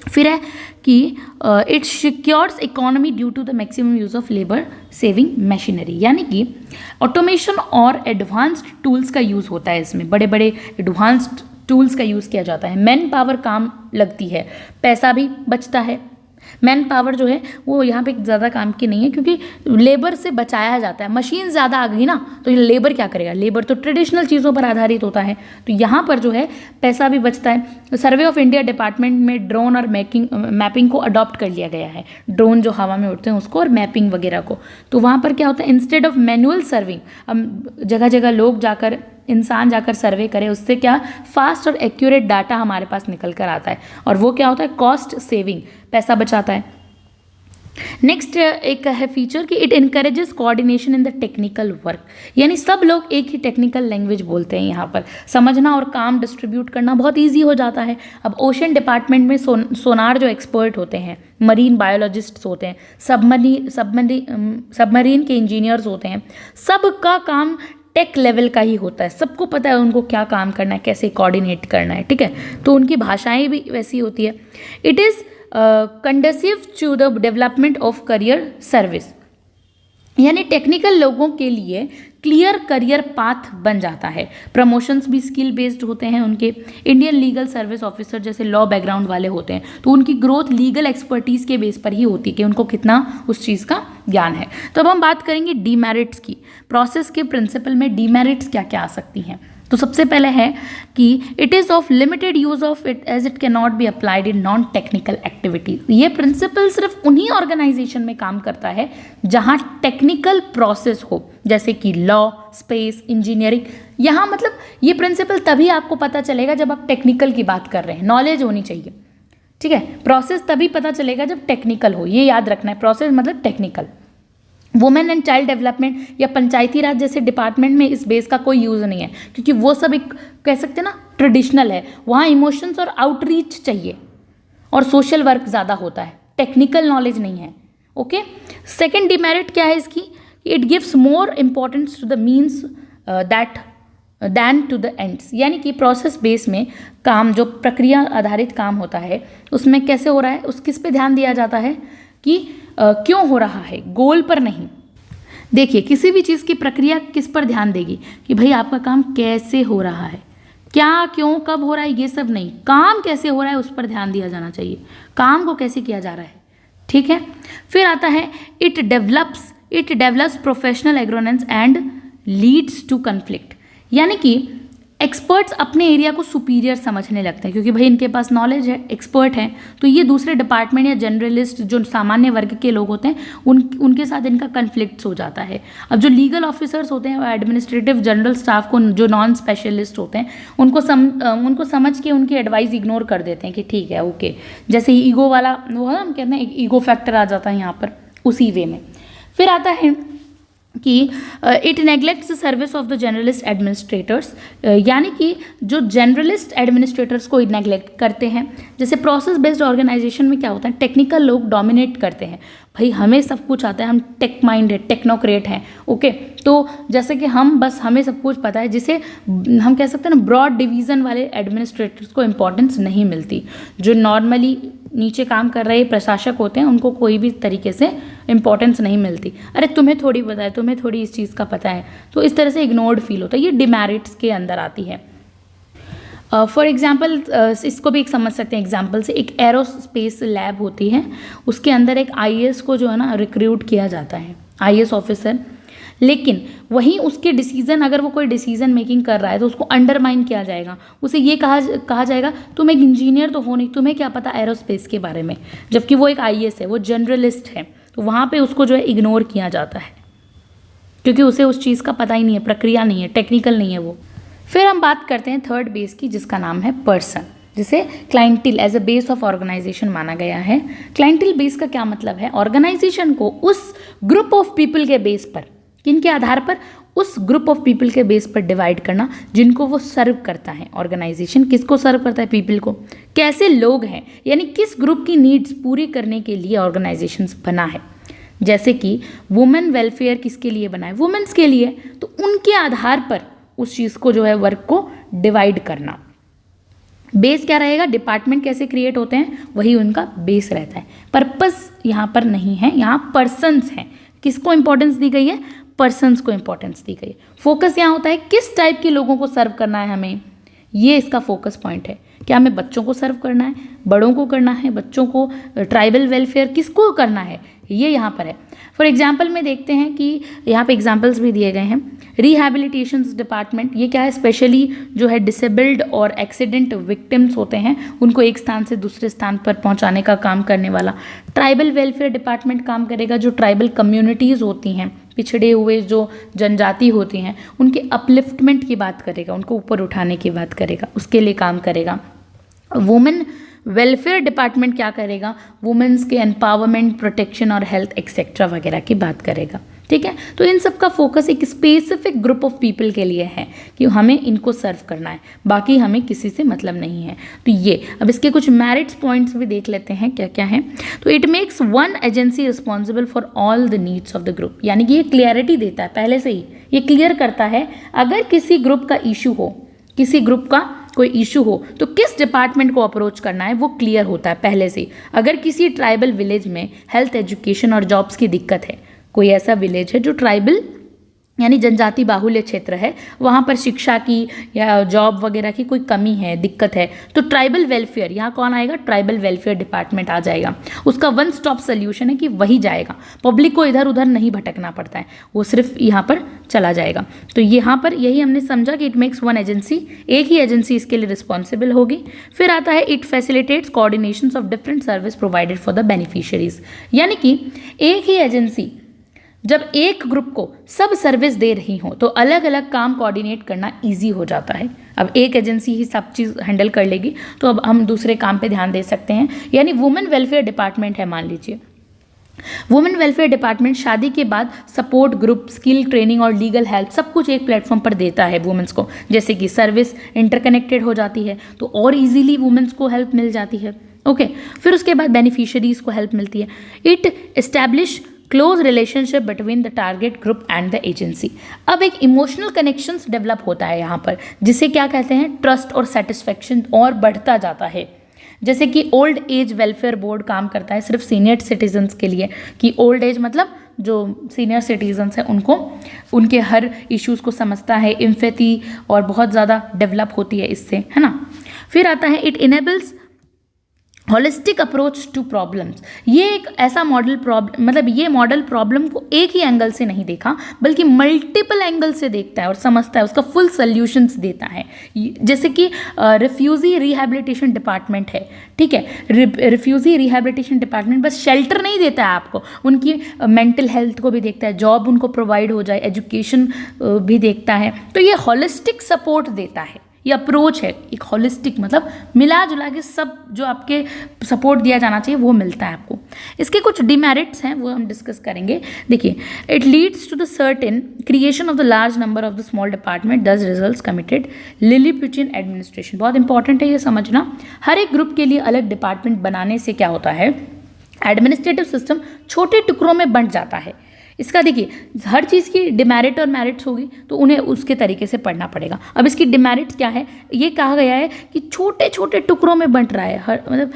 फिर है कि it secures economy due to the maximum use of labour saving machinery, यानी कि ऑटोमेशन और एडवांस्ड टूल्स का यूज़ होता है इसमें, बड़े बड़े एडवांस्ड टूल्स का यूज़ किया जाता है। मैन पावर काम लगती है, पैसा भी बचता है। मैन पावर जो है वो यहाँ पे ज़्यादा काम की नहीं है, क्योंकि लेबर से बचाया जाता है। मशीन ज़्यादा आ गई ना तो ये लेबर क्या करेगा, लेबर तो ट्रेडिशनल चीज़ों पर आधारित होता है, तो यहाँ पर जो है पैसा भी बचता है। सर्वे ऑफ इंडिया डिपार्टमेंट में ड्रोन और मैपिंग को अडॉप्ट कर लिया गया है, ड्रोन जो हवा में उड़ते हैं उसको और मैपिंग वगैरह को। तो वहाँ पर क्या होता है, इंस्टेड ऑफ मैनुअल सर्विंग, अब जगह जगह लोग जाकर, इंसान जाकर सर्वे करे, उससे क्या फास्ट और एक्यूरेट डाटा हमारे पास निकल कर आता है, और वो क्या होता है, कॉस्ट सेविंग, पैसा बचाता है। नेक्स्ट एक है फीचर कि it encourages coordination in the technical work, यानी सब लोग एक ही टेक्निकल लैंग्वेज बोलते हैं, यहाँ पर समझना और काम डिस्ट्रीब्यूट करना बहुत ईजी हो जाता है। अब ओशन डिपार्टमेंट में सोनार जो एक्सपर्ट होते हैं, मरीन बायोलॉजिस्ट्स होते हैं, सबमरीन के इंजीनियर्स होते हैं, सबका काम टेक लेवल का ही होता है, सबको पता है उनको क्या काम करना है, कैसे कोऑर्डिनेट करना है, ठीक है। तो उनकी भाषाएं भी वैसी होती है। It is conducive to the development of career service, यानी टेक्निकल लोगों के लिए क्लियर करियर पाथ बन जाता है। प्रमोशंस भी स्किल बेस्ड होते हैं उनके। इंडियन लीगल सर्विस ऑफिसर जैसे लॉ बैकग्राउंड वाले होते हैं, तो उनकी ग्रोथ लीगल एक्सपर्टीज़ के बेस पर ही होती है कि उनको कितना उस चीज़ का ज्ञान है। तो अब हम बात करेंगे डीमेरिट्स की। प्रोसेस के प्रिंसिपल में डीमेरिट्स क्या क्या आ सकती हैं। तो सबसे पहले है कि it is of limited use of it as it cannot be applied in non technical activities. ये प्रिंसिपल सिर्फ उन्हीं ऑर्गेनाइजेशन में काम करता है जहाँ टेक्निकल प्रोसेस हो, जैसे कि लॉ, स्पेस, इंजीनियरिंग। यहाँ मतलब ये प्रिंसिपल तभी आपको पता चलेगा जब आप टेक्निकल की बात कर रहे हैं, नॉलेज होनी चाहिए, ठीक है। प्रोसेस तभी पता चलेगा जब टेक्निकल हो, ये याद रखना है, प्रोसेस मतलब technical. Women and child development या पंचायती राज जैसे डिपार्टमेंट में इस बेस का कोई यूज़ नहीं है, क्योंकि वो सब एक कह सकते हैं ना ट्रेडिशनल है, वहाँ इमोशंस और आउटरीच चाहिए और सोशल वर्क ज़्यादा होता है, टेक्निकल नॉलेज नहीं है। ओके, सेकेंड डिमेरिट क्या है इसकी, it gives more importance to the means than to the ends, यानी कि प्रोसेस बेस में काम, जो प्रक्रिया आधारित काम होता है उसमें कैसे हो रहा है, उस किस पे ध्यान दिया जाता है कि क्यों हो रहा है, गोल पर नहीं। देखिए किसी भी चीज़ की प्रक्रिया किस पर ध्यान देगी कि भाई आपका काम कैसे हो रहा है, क्या, क्यों, कब हो रहा है, ये सब नहीं, काम कैसे हो रहा है उस पर ध्यान दिया जाना चाहिए, काम को कैसे किया जा रहा है, ठीक है। फिर आता है it develops professional arrogance and leads to conflict, यानी कि एक्सपर्ट्स अपने एरिया को सुपीरियर समझने लगते हैं, क्योंकि भाई इनके पास नॉलेज है, एक्सपर्ट हैं, तो ये दूसरे डिपार्टमेंट या जनरलिस्ट जो सामान्य वर्ग के लोग होते हैं उनके साथ इनका कन्फ्लिक्ट्स हो जाता है। अब जो लीगल ऑफिसर्स होते हैं वो एडमिनिस्ट्रेटिव जनरल स्टाफ को, जो नॉन स्पेशलिस्ट होते हैं, उनको समझ के उनकी एडवाइस इग्नोर कर देते हैं कि ठीक है ओके, जैसे ईगो वाला वो है, हम कहते हैं एक ईगो फैक्टर आ जाता है यहाँ पर, उसी वे में। फिर आता है कि it neglects the service of the generalist administrators, यानी कि जो जनरलिस्ट एडमिनिस्ट्रेटर्स को नेग्लेक्ट करते हैं। जैसे प्रोसेस बेस्ड ऑर्गेनाइजेशन में क्या होता है, टेक्निकल लोग डोमिनेट करते हैं, भाई हमें सब कुछ आता है, हम टेक माइंड है, टेक्नोक्रेट हैं, ओके। तो जैसे कि हमें सब कुछ पता है, जिसे हम कह सकते हैं ना ब्रॉड डिवीज़न वाले एडमिनिस्ट्रेटर्स को इम्पोर्टेंस नहीं मिलती। जो नॉर्मली नीचे काम कर रहे प्रशासक होते हैं उनको कोई भी तरीके से इंपॉर्टेंस नहीं मिलती। अरे तुम्हें थोड़ी पता है, तुम्हें थोड़ी इस चीज़ का पता है, तो इस तरह से इग्नोर्ड फील होता है। ये डिमेरिट्स के अंदर आती है। फॉर एग्जाम्पल इसको भी एक समझ सकते हैं एग्जाम्पल से, एक एरोस्पेस लैब होती है, उसके अंदर एक आईएएस को जो है ना रिक्रूट किया जाता है, आईएएस ऑफिसर। लेकिन वहीं उसके डिसीजन, अगर वो कोई डिसीजन मेकिंग कर रहा है तो उसको अंडरमाइन किया जाएगा। उसे ये कहा जाएगा तुम एक इंजीनियर तो हो नहीं, तुम्हें क्या पता एरोस्पेस के बारे में, जबकि वो एक आईएएस है, वो जर्नलिस्ट है। तो वहाँ पे उसको जो है इग्नोर किया जाता है, क्योंकि उसे उस चीज़ का पता ही नहीं है, प्रक्रिया नहीं है, टेक्निकल नहीं है वो। फिर हम बात करते हैं थर्ड बेस की, जिसका नाम है पर्सन, जिसे clientele as a base of organisation माना गया है। क्लाइंटिल बेस का क्या मतलब है, ऑर्गेनाइजेशन को उस ग्रुप ऑफ पीपल के बेस पर, किनके आधार पर, उस ग्रुप ऑफ पीपल के बेस पर डिवाइड करना जिनको वो सर्व करता है। ऑर्गेनाइजेशन किसको सर्व करता है, पीपल को। कैसे लोग हैं, यानी किस ग्रुप की नीड्स पूरी करने के लिए ऑर्गेनाइजेशन बना है। जैसे कि वुमेन वेलफेयर किसके लिए बना है, वुमेन्स के लिए, तो उनके आधार पर उस चीज़ को जो है वर्क को डिवाइड करना। बेस क्या रहेगा, डिपार्टमेंट कैसे क्रिएट होते हैं वही उनका बेस रहता है। पर्पस यहाँ पर नहीं है, यहाँ पर्सन्स हैं। किसको इंपॉर्टेंस दी गई है, पर्सन्स को इंपॉर्टेंस दी गई है। फोकस यहाँ होता है किस टाइप के लोगों को सर्व करना है हमें, ये इसका फोकस पॉइंट है। क्या हमें बच्चों को सर्व करना है, बड़ों को करना है, बच्चों को, ट्राइबल वेलफेयर किसको करना है, ये यहाँ पर है। फॉर एग्जाम्पल में देखते हैं कि यहाँ पे एग्जाम्पल्स भी दिए गए हैं। रिहैबिलिटेशन डिपार्टमेंट, ये क्या है, स्पेशली जो है डिसेबल्ड और एक्सीडेंट विक्टिम्स होते हैं उनको एक स्थान से दूसरे स्थान पर पहुँचाने का काम करने वाला। ट्राइबल वेलफेयर डिपार्टमेंट काम करेगा, जो ट्राइबल कम्युनिटीज़ होती हैं, पिछड़े हुए जो जनजाति होती हैं, उनके अपलिफ्टमेंट की बात करेगा, उनको ऊपर उठाने की बात करेगा, उसके लिए काम करेगा। वुमेन वेलफेयर डिपार्टमेंट क्या करेगा, वुमेन्स के एम्पावरमेंट, प्रोटेक्शन और हेल्थ एक्सेट्रा वगैरह की बात करेगा। ठीक है, तो इन सब का फोकस एक स्पेसिफिक ग्रुप ऑफ पीपल के लिए है कि हमें इनको सर्व करना है, बाकी हमें किसी से मतलब नहीं है। तो ये अब इसके कुछ मेरिट्स पॉइंट्स भी देख लेते हैं क्या क्या है। तो it makes one agency responsible for all the needs of the group, यानी कि ये क्लियरिटी देता है, पहले से ही ये क्लियर करता है अगर किसी ग्रुप का इशू हो, किसी ग्रुप का कोई इशू हो तो किस डिपार्टमेंट को अप्रोच करना है वो क्लियर होता है पहले से। अगर किसी ट्राइबल विलेज में हेल्थ, एजुकेशन और जॉब्स की दिक्कत है, कोई ऐसा विलेज है जो ट्राइबल यानी जनजाति बाहुल्य क्षेत्र है, वहाँ पर शिक्षा की या जॉब वगैरह की कोई कमी है, दिक्कत है, तो ट्राइबल वेलफेयर, यहाँ कौन आएगा, ट्राइबल वेलफेयर डिपार्टमेंट आ जाएगा। उसका वन स्टॉप सोल्यूशन है कि वही जाएगा, पब्लिक को इधर उधर नहीं भटकना पड़ता है, वो सिर्फ यहाँ पर चला जाएगा। तो यहाँ पर यही हमने समझा कि इट मेक्स वन एजेंसी, एक ही एजेंसी इसके लिए रिस्पॉन्सिबल होगी। फिर आता है it facilitates coordination of different service provided for the beneficiaries, यानी कि एक ही एजेंसी जब एक ग्रुप को सब सर्विस दे रही हो तो अलग अलग काम कोऑर्डिनेट करना इजी हो जाता है। अब एक एजेंसी ही सब चीज़ हैंडल कर लेगी तो अब हम दूसरे काम पे ध्यान दे सकते हैं। यानी वुमेन वेलफेयर डिपार्टमेंट है, मान लीजिए वुमेन वेलफेयर डिपार्टमेंट शादी के बाद सपोर्ट ग्रुप, स्किल ट्रेनिंग और लीगल हेल्प सब कुछ एक प्लेटफॉर्म पर देता है वुमेन्स को। जैसे कि सर्विस इंटरकनेक्टेड हो जाती है तो और इजीली वुमेन्स को हेल्प मिल जाती है। ओके, फिर उसके बाद बेनिफिशियरीज को हेल्प मिलती है। It establish close relationship between the target group and the agency. अब एक इमोशनल कनेक्शंस डेवलप होता है यहाँ पर, जिसे क्या कहते हैं, ट्रस्ट और सेटिस्फेक्शन और बढ़ता जाता है। जैसे कि ओल्ड एज वेलफेयर बोर्ड काम करता है सिर्फ सीनियर सिटीजन्स के लिए, कि ओल्ड एज मतलब जो सीनियर सिटीजन्स हैं उनको, उनके हर इश्यूज़ को समझता है, एम्पैथी और बहुत ज़्यादा डेवलप होती है इससे, है ना। फिर आता है it enables holistic approach to problems. ये एक ऐसा मॉडल मतलब ये मॉडल प्रॉब्लम को एक ही एंगल से नहीं देखा बल्कि मल्टीपल एंगल से देखता है और समझता है, उसका फुल सॉल्यूशंस देता है। जैसे कि रिफ्यूजी रिहैबिलिटेशन डिपार्टमेंट है, ठीक है, refugee rehabilitation department bus shelter नहीं देता है आपको, उनकी मेंटल हेल्थ को भी देखता है, जॉब उनको प्रोवाइड हो जाए, एजुकेशन भी देखता है, तो ये होलिस्टिक सपोर्ट देता है। ये अप्रोच है, एक होलिस्टिक, मतलब मिला जुला के सब जो आपके सपोर्ट दिया जाना चाहिए वो मिलता है आपको। इसके कुछ डिमेरिट्स हैं वो हम डिस्कस करेंगे। देखिए, it leads to the certain creation of the large number of the small department, this results committed lilliputian administration. बहुत इंपॉर्टेंट है ये समझना, हर एक ग्रुप के लिए अलग डिपार्टमेंट बनाने से क्या होता है, एडमिनिस्ट्रेटिव सिस्टम छोटे टुकड़ों में बंट जाता है। इसका देखिए, हर चीज़ की डिमेरिट और मेरिट्स होगी तो उन्हें उसके तरीके से पढ़ना पड़ेगा। अब इसकी डिमेरिट्स क्या है, ये कहा गया है कि छोटे छोटे टुकड़ों में बंट रहा है, हर मतलब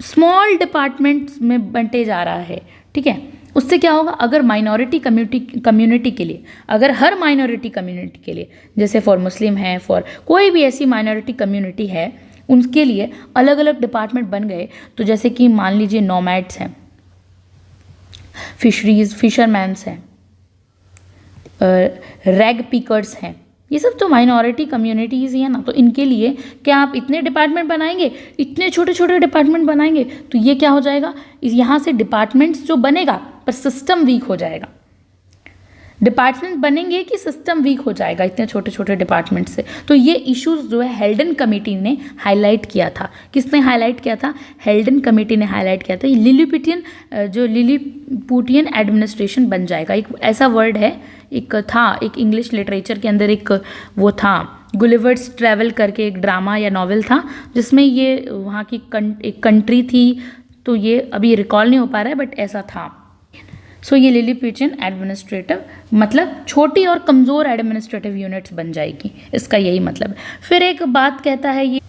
स्मॉल डिपार्टमेंट्स में बंटे जा रहा है, ठीक है। उससे क्या होगा, अगर माइनॉरिटी कम्युनिटी के लिए, अगर हर माइनॉरिटी कम्युनिटी के लिए, जैसे फॉर मुस्लिम है, फॉर कोई भी ऐसी माइनॉरिटी कम्युनिटी है, उनके लिए अलग अलग डिपार्टमेंट बन गए, तो जैसे कि मान लीजिए नोमैड्स हैं, फिशरमैन्स हैं, रैग पिकर्स हैं, ये सब तो माइनॉरिटी कम्युनिटीज़ ही है ना। तो इनके लिए क्या आप इतने डिपार्टमेंट बनाएंगे, इतने छोटे छोटे डिपार्टमेंट बनाएंगे, तो ये क्या हो जाएगा, यहाँ से डिपार्टमेंट्स जो बनेगा पर सिस्टम वीक हो जाएगा। डिपार्टमेंट बनेंगे कि सिस्टम वीक हो जाएगा इतने छोटे छोटे डिपार्टमेंट से। तो ये इश्यूज जो है हेल्डन कमेटी ने हाईलाइट किया था। किसने हाईलाइट किया था, हेल्डन कमेटी ने हाईलाइट किया था। ये लिलिपुटियन एडमिनिस्ट्रेशन बन जाएगा। एक ऐसा वर्ड है, एक था, एक इंग्लिश लिटरेचर के अंदर एक वो था, गुलिवर्स ट्रैवल करके एक ड्रामा या नॉवेल था, जिसमें ये वहाँ की एक कंट्री थी, तो ये अभी रिकॉल नहीं हो पा रहा है, बट ऐसा था। सो ये लिलिपुटियन एडमिनिस्ट्रेटिव मतलब छोटी और कमज़ोर एडमिनिस्ट्रेटिव यूनिट्स बन जाएगी, इसका यही मतलब है। फिर एक बात कहता है ये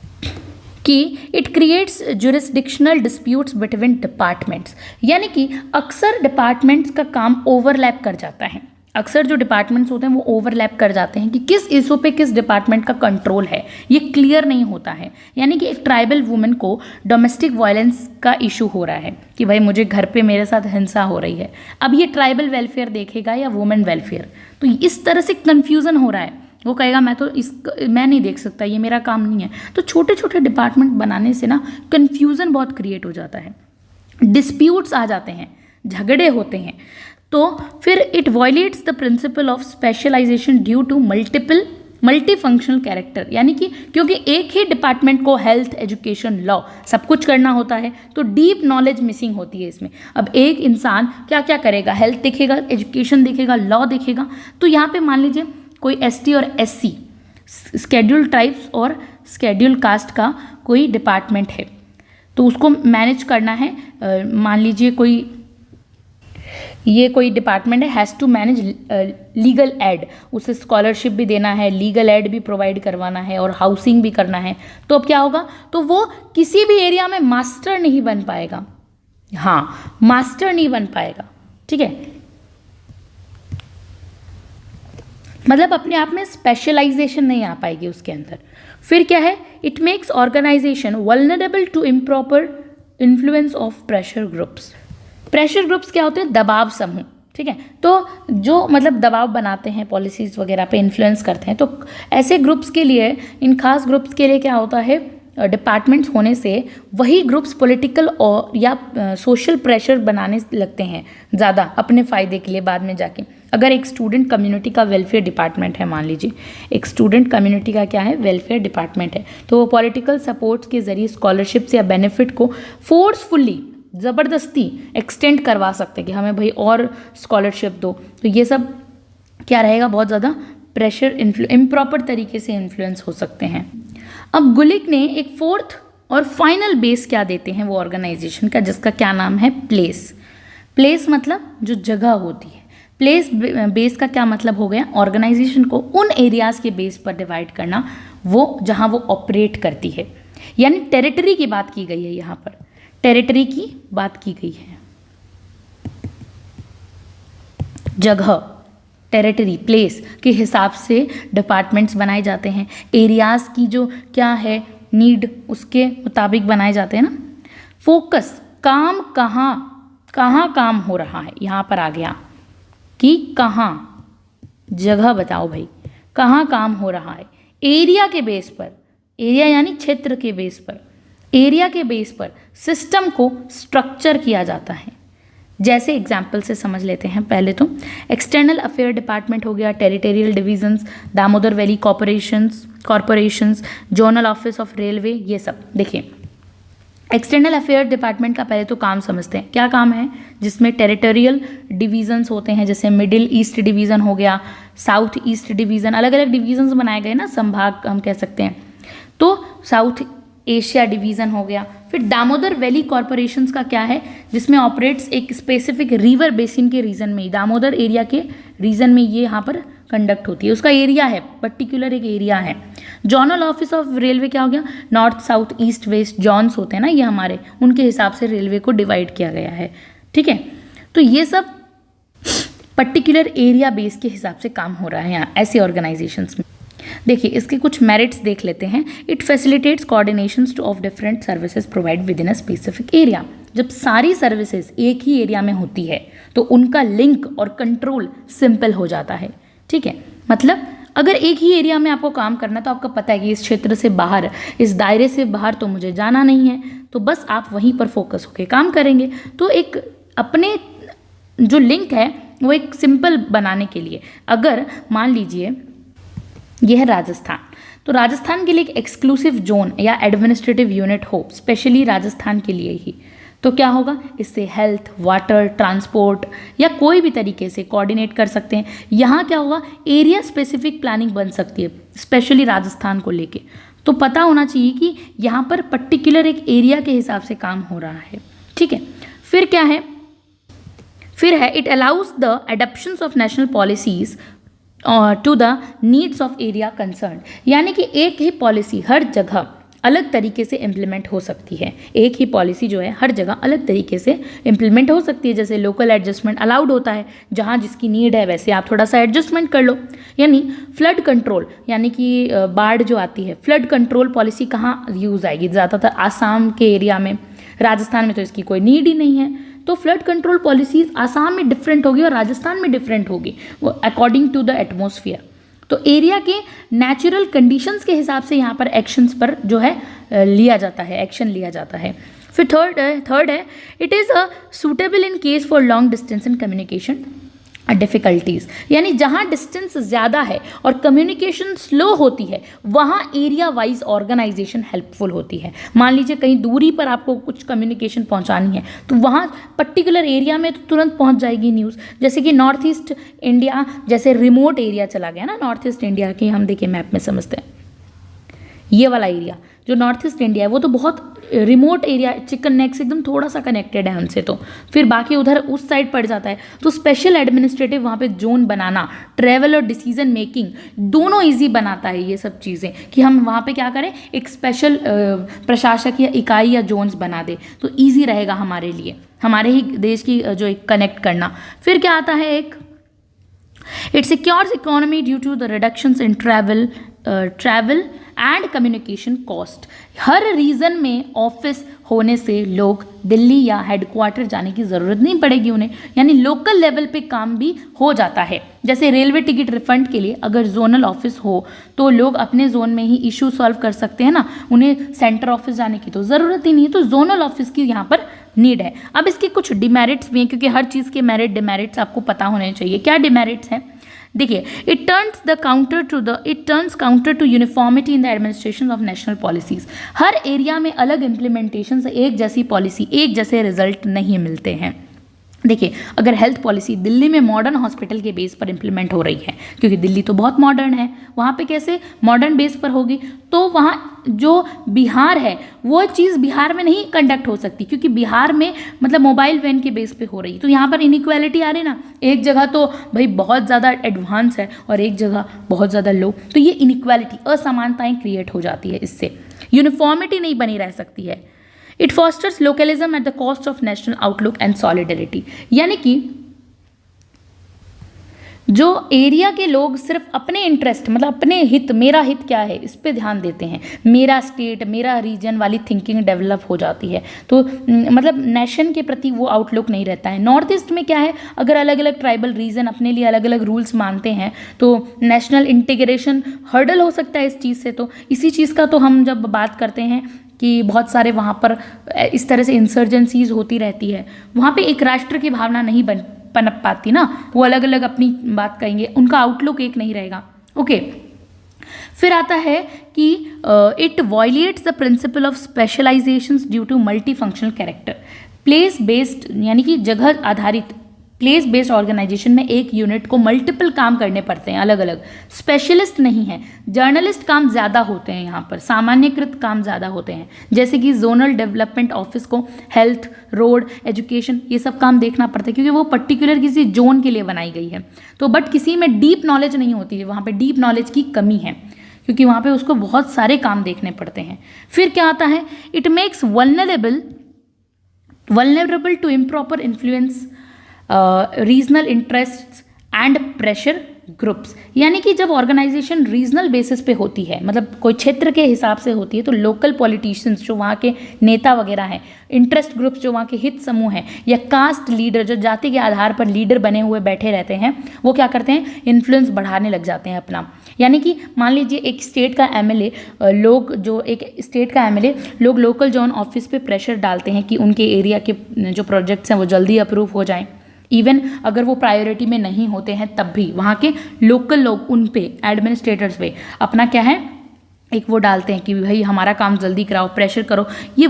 कि it creates jurisdictional disputes between departments, यानी कि अक्सर डिपार्टमेंट्स का काम ओवरलैप कर जाता है। अक्सर जो डिपार्टमेंट्स होते हैं वो ओवरलैप कर जाते हैं कि किस इशू पे किस डिपार्टमेंट का कंट्रोल है, ये क्लियर नहीं होता है। यानी कि एक ट्राइबल वुमेन को डोमेस्टिक वायलेंस का इशू हो रहा है कि भाई मुझे घर पे मेरे साथ हिंसा हो रही है, अब ये ट्राइबल वेलफेयर देखेगा या वुमेन वेलफेयर, तो इस तरह से कन्फ्यूज़न हो रहा है। वो कहेगा मैं नहीं देख सकता, ये मेरा काम नहीं है। तो छोटे छोटे डिपार्टमेंट बनाने से ना कन्फ्यूज़न बहुत क्रिएट हो जाता है, डिस्प्यूट्स आ जाते हैं, झगड़े होते हैं। तो फिर it violates the principle of specialisation due to multi functional character, यानी कि क्योंकि एक ही डिपार्टमेंट को हेल्थ, एजुकेशन, लॉ सब कुछ करना होता है, तो डीप नॉलेज मिसिंग होती है इसमें। अब एक इंसान क्या क्या करेगा, हेल्थ देखेगा, एजुकेशन देखेगा, लॉ देखेगा। तो यहाँ पे मान लीजिए कोई एसटी और एससी, स्केड्यूल ट्राइब्स और स्केड्यूल कास्ट का कोई डिपार्टमेंट है, तो उसको मैनेज करना है। मान लीजिए कोई डिपार्टमेंट है, has to manage legal aid, उसे स्कॉलरशिप भी देना है, लीगल एड भी प्रोवाइड करवाना है और हाउसिंग भी करना है। तो अब क्या होगा, तो वो किसी भी एरिया में मास्टर नहीं बन पाएगा। हाँ, मास्टर नहीं बन पाएगा, ठीक है, मतलब अपने आप में स्पेशलाइजेशन नहीं आ पाएगी उसके अंदर। फिर क्या है, it makes organisation vulnerable to improper influence of pressure groups. Pressure groups क्या होते हैं, दबाव समूह, ठीक है। तो जो मतलब दबाव बनाते हैं, पॉलिसीज़ वगैरह पे इन्फ्लुएंस करते हैं, तो ऐसे ग्रुप्स के लिए, इन खास ग्रुप्स के लिए क्या होता है, डिपार्टमेंट्स होने से वही ग्रुप्स पॉलिटिकल और या सोशल प्रेशर बनाने लगते हैं ज़्यादा अपने फ़ायदे के लिए बाद में जाके। अगर एक स्टूडेंट कम्युनिटी का वेलफेयर डिपार्टमेंट है, मान लीजिए एक स्टूडेंट कम्युनिटी का क्या है, वेलफेयर डिपार्टमेंट है, तो वो पॉलिटिकल सपोर्ट्स के ज़रिए स्कॉलरशिप्स या बेनिफिट को फोर्सफुली, ज़बरदस्ती एक्सटेंड करवा सकते हैं कि हमें भाई और स्कॉलरशिप दो। तो ये सब क्या रहेगा, बहुत ज़्यादा प्रेशर, इम्प्रॉपर तरीके से इन्फ्लुएंस हो सकते हैं। अब गुलिक ने एक फोर्थ और फाइनल बेस क्या देते हैं वो ऑर्गेनाइजेशन का, जिसका क्या नाम है, प्लेस। प्लेस मतलब जो जगह होती है। प्लेस बेस का क्या मतलब हो गया, ऑर्गेनाइजेशन को उन एरियाज़ के बेस पर डिवाइड करना वो जहाँ वो ऑपरेट करती है, यानी टेरिटरी की बात की गई है, यहाँ पर टेरिटरी की बात की गई है। जगह, टेरिटरी, प्लेस के हिसाब से डिपार्टमेंट्स बनाए जाते हैं। एरियाज़ की जो क्या है नीड, उसके मुताबिक बनाए जाते हैं ना। फोकस, काम कहाँ काम हो रहा है, यहाँ पर आ गया कि कहाँ, जगह बताओ भाई, कहाँ काम हो रहा है। एरिया के बेस पर, एरिया यानी क्षेत्र के बेस पर, एरिया के बेस पर सिस्टम को स्ट्रक्चर किया जाता है। जैसे एग्जाम्पल से समझ लेते हैं। पहले तो एक्सटर्नल अफेयर डिपार्टमेंट हो गया, territorial divisions, Damodar valley corporations, zonal office of railway, ये सब। देखिए एक्सटर्नल अफेयर डिपार्टमेंट का पहले तो काम समझते हैं, क्या काम है, जिसमें टेरिटोरियल डिवीजन्स होते हैं, जैसे मिडिल ईस्ट डिवीज़न हो गया, साउथ ईस्ट डिवीज़न, अलग अलग डिवीजन्स बनाए गए ना, संभाग हम कह सकते हैं। तो साउथ एशिया डिवीज़न हो गया। फिर दामोदर वैली कॉरपोरेशंस का क्या है, जिसमें ऑपरेट्स एक स्पेसिफिक रिवर बेसिन के रीजन में, दामोदर एरिया के रीजन में ये यहाँ पर कंडक्ट होती है, उसका एरिया है, पर्टिकुलर एक एरिया है। जोनल ऑफिस ऑफ रेलवे क्या हो गया, north south east west zones होते हैं ना ये हमारे, उनके हिसाब से रेलवे को डिवाइड किया गया है। ठीक है, तो ये सब पर्टिकुलर एरिया बेस के हिसाब से काम हो रहा है यहाँ ऐसे ऑर्गेनाइजेशंस में। देखिए इसके कुछ मेरिट्स देख लेते हैं। It facilitates coordination of different services provide with in a specific area. जब सारी सर्विसेज एक ही एरिया में होती है तो उनका लिंक और कंट्रोल सिंपल हो जाता है। ठीक है, मतलब अगर एक ही एरिया में आपको काम करना है तो आपको पता है कि इस क्षेत्र से बाहर, इस दायरे से बाहर तो मुझे जाना नहीं है, तो बस आप वहीं पर फोकस होकर काम करेंगे। तो एक अपने जो लिंक है वो एक सिंपल बनाने के लिए, अगर मान लीजिए यह है राजस्थान, तो राजस्थान के लिए एक एक्सक्लूसिव जोन या एडमिनिस्ट्रेटिव यूनिट हो स्पेशली राजस्थान के लिए ही, तो क्या होगा, इससे हेल्थ, वाटर, ट्रांसपोर्ट या कोई भी तरीके से कोऑर्डिनेट कर सकते हैं। यहाँ क्या होगा, एरिया स्पेसिफिक प्लानिंग बन सकती है स्पेशली राजस्थान को लेके। तो पता होना चाहिए कि यहाँ पर पर्टिकुलर एक एरिया के हिसाब से काम हो रहा है। ठीक है, फिर क्या है, फिर है it allows the adoptions of national policies to the needs of area concern, यानी कि एक ही पॉलिसी हर जगह अलग तरीके से इम्प्लीमेंट हो सकती है। एक ही पॉलिसी जो है हर जगह अलग तरीके से इम्प्लीमेंट हो सकती है। जैसे लोकल एडजस्टमेंट अलाउड होता है, जहाँ जिसकी नीड है वैसे आप थोड़ा सा एडजस्टमेंट कर लो। यानी फ्लड कंट्रोल, यानी कि बाढ़ जो आती है, फ्लड कंट्रोल पॉलिसी कहाँ यूज़ आएगी, ज़्यादातर आसाम के एरिया में, राजस्थान में तो इसकी कोई नीड ही नहीं है। तो फ्लड कंट्रोल पॉलिसीज आसाम में डिफरेंट होगी और राजस्थान में डिफरेंट होगी अकॉर्डिंग टू द एटमॉस्फेयर। तो एरिया के नेचुरल कंडीशंस के हिसाब से यहाँ पर एक्शंस पर जो है लिया जाता है, एक्शन लिया जाता है। फिर थर्ड है it is a suitable in case for long distance in communication difficulties, यानी जहाँ डिस्टेंस ज़्यादा है और कम्युनिकेशन स्लो होती है वहाँ एरिया वाइज ऑर्गेनाइजेशन हेल्पफुल होती है। मान लीजिए कहीं दूरी पर आपको कुछ कम्युनिकेशन पहुँचानी है तो वहाँ पर्टिकुलर एरिया में तो तुरंत पहुँच जाएगी न्यूज़। जैसे कि नॉर्थ ईस्ट इंडिया जैसे रिमोट एरिया चला गया ना, नॉर्थ ईस्ट इंडिया की हम देखिए मैप में समझते हैं, ये वाला एरिया जो नॉर्थ ईस्ट इंडिया है वो तो बहुत रिमोट एरिया, चिकन नेक से एकदम थोड़ा सा कनेक्टेड है हमसे, तो फिर बाकी उधर उस साइड पड़ जाता है। तो स्पेशल एडमिनिस्ट्रेटिव वहाँ पे जोन बनाना, ट्रैवल और डिसीजन मेकिंग दोनों इजी बनाता है ये सब चीज़ें, कि हम वहाँ पे क्या करें, एक स्पेशल प्रशासक या इकाई या जोन्स बना दे तो ईजी रहेगा हमारे लिए, हमारे ही देश की जो एक कनेक्ट करना। फिर क्या आता है, एक it secures economy due to the reductions in travel and communication cost. हर रीजन में ऑफिस होने से लोग दिल्ली या हेडक्वार्टर जाने की ज़रूरत नहीं पड़ेगी उन्हें, यानी लोकल लेवल पे काम भी हो जाता है। जैसे रेलवे टिकट रिफंड के लिए अगर जोनल ऑफिस हो तो लोग अपने जोन में ही इशू सॉल्व कर सकते हैं ना, उन्हें सेंटर ऑफिस जाने की तो ज़रूरत ही नहीं है। तो जोनल ऑफिस की यहाँ पर नीड है। अब इसके कुछ डिमेरिट्स भी हैं, क्योंकि हर चीज़ के मेरिट डिमेरिट्स आपको पता होने चाहिए। क्या डिमेरिट्स हैं, देखिए, it turns counter to uniformity in the administration of national policies. हर एरिया में अलग इम्प्लीमेंटेशन से एक जैसी पॉलिसी, एक जैसे रिजल्ट नहीं मिलते हैं। देखिए, अगर हेल्थ पॉलिसी दिल्ली में मॉडर्न हॉस्पिटल के बेस पर इम्प्लीमेंट हो रही है, क्योंकि दिल्ली तो बहुत मॉडर्न है, वहाँ पे कैसे मॉडर्न बेस पर होगी, तो वहाँ जो बिहार है वो चीज़ बिहार में नहीं कंडक्ट हो सकती, क्योंकि बिहार में मतलब मोबाइल वैन के बेस पे हो रही। तो यहाँ पर इनइक्वालिटी आ रही ना, एक जगह तो भाई बहुत ज़्यादा एडवांस है और एक जगह बहुत ज़्यादा लो, तो ये इनइक्वालिटी, असमानताएँ क्रिएट हो जाती है, इससे यूनिफॉर्मिटी नहीं बनी रह सकती है। It fosters localism at the cost of national outlook and solidarity, यानी कि जो एरिया के लोग सिर्फ अपने इंटरेस्ट, मतलब अपने हित, मेरा हित क्या है इस पे ध्यान देते हैं, मेरा स्टेट, मेरा रीजन वाली थिंकिंग डेवलप हो जाती है, तो मतलब नेशन के प्रति वो आउटलुक नहीं रहता है। नॉर्थ ईस्ट में क्या है, अगर अलग अलग ट्राइबल रीजन अपने लिए अलग अलग रूल्स मानते हैं तो नेशनल इंटीग्रेशन हर्डल हो सकता है इस चीज़ से। तो इसी चीज़ का तो हम जब बात करते हैं कि बहुत सारे वहाँ पर इस तरह से इंसर्जेंसीज होती रहती है, वहाँ पे एक राष्ट्र की भावना नहीं पनप पाती ना, वो अलग अलग अपनी बात कहेंगे, उनका आउटलुक एक नहीं रहेगा। ओके, फिर आता है कि it violates the principle of specialisations due to multi functional character. Place based यानी कि जगह आधारित प्लेस बेस्ड ऑर्गेनाइजेशन में एक यूनिट को मल्टीपल काम करने पड़ते हैं, अलग अलग, स्पेशलिस्ट नहीं है, जर्नलिस्ट काम ज़्यादा होते हैं यहाँ पर, सामान्यकृत काम ज़्यादा होते हैं, जैसे कि जोनल डेवलपमेंट ऑफिस को हेल्थ, रोड, एजुकेशन ये सब काम देखना पड़ता है, क्योंकि वो पर्टिकुलर किसी जोन के लिए बनाई गई है। तो बट किसी में डीप नॉलेज नहीं होती है, वहाँ पर डीप नॉलेज की कमी है, क्योंकि वहाँ पे उसको बहुत सारे काम देखने पड़ते हैं। फिर क्या आता है, it makes vulnerable to improper influence regional interests and pressure groups. यानी कि जब ऑर्गेनाइजेशन रीजनल बेसिस पे होती है, मतलब कोई क्षेत्र के हिसाब से होती है, तो लोकल पॉलिटिशियंस जो वहाँ के नेता वगैरह हैं, इंटरेस्ट ग्रुप्स जो वहाँ के हित समूह हैं, या कास्ट लीडर जो जाति के आधार पर लीडर बने हुए बैठे रहते हैं, वो क्या करते हैं, इन्फ्लुएंस बढ़ाने लग जाते हैं अपना। यानी कि मान लीजिए एक स्टेट का एमएलए लोग लोकल जोन ऑफिस पे प्रेशर डालते हैं कि उनके एरिया के जो प्रोजेक्ट्स हैं वो जल्दी अप्रूव हो जाएं, इवन अगर वो प्रायोरिटी में नहीं होते हैं तब भी वहाँ के लोकल लोग उन पे, एडमिनिस्ट्रेटर्स पे अपना क्या है, एक वो डालते हैं कि भाई हमारा काम जल्दी कराओ, प्रेशर करो। ये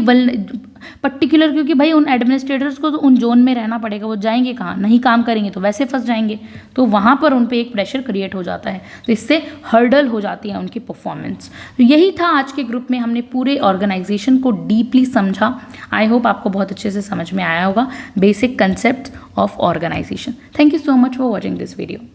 पर्टिकुलर, क्योंकि भाई उन एडमिनिस्ट्रेटर्स को तो उन जोन में रहना पड़ेगा, वो जाएंगे कहाँ, नहीं काम करेंगे तो वैसे फंस जाएंगे, तो वहाँ पर उन पे एक प्रेशर क्रिएट हो जाता है, तो इससे हर्डल हो जाती है उनकी परफॉर्मेंस। तो यही था आज के ग्रुप में, हमने पूरे ऑर्गेनाइजेशन को डीपली समझा। आई होप आपको बहुत अच्छे से समझ में आया होगा basic concept of organisation. Thank you so much for watching this video.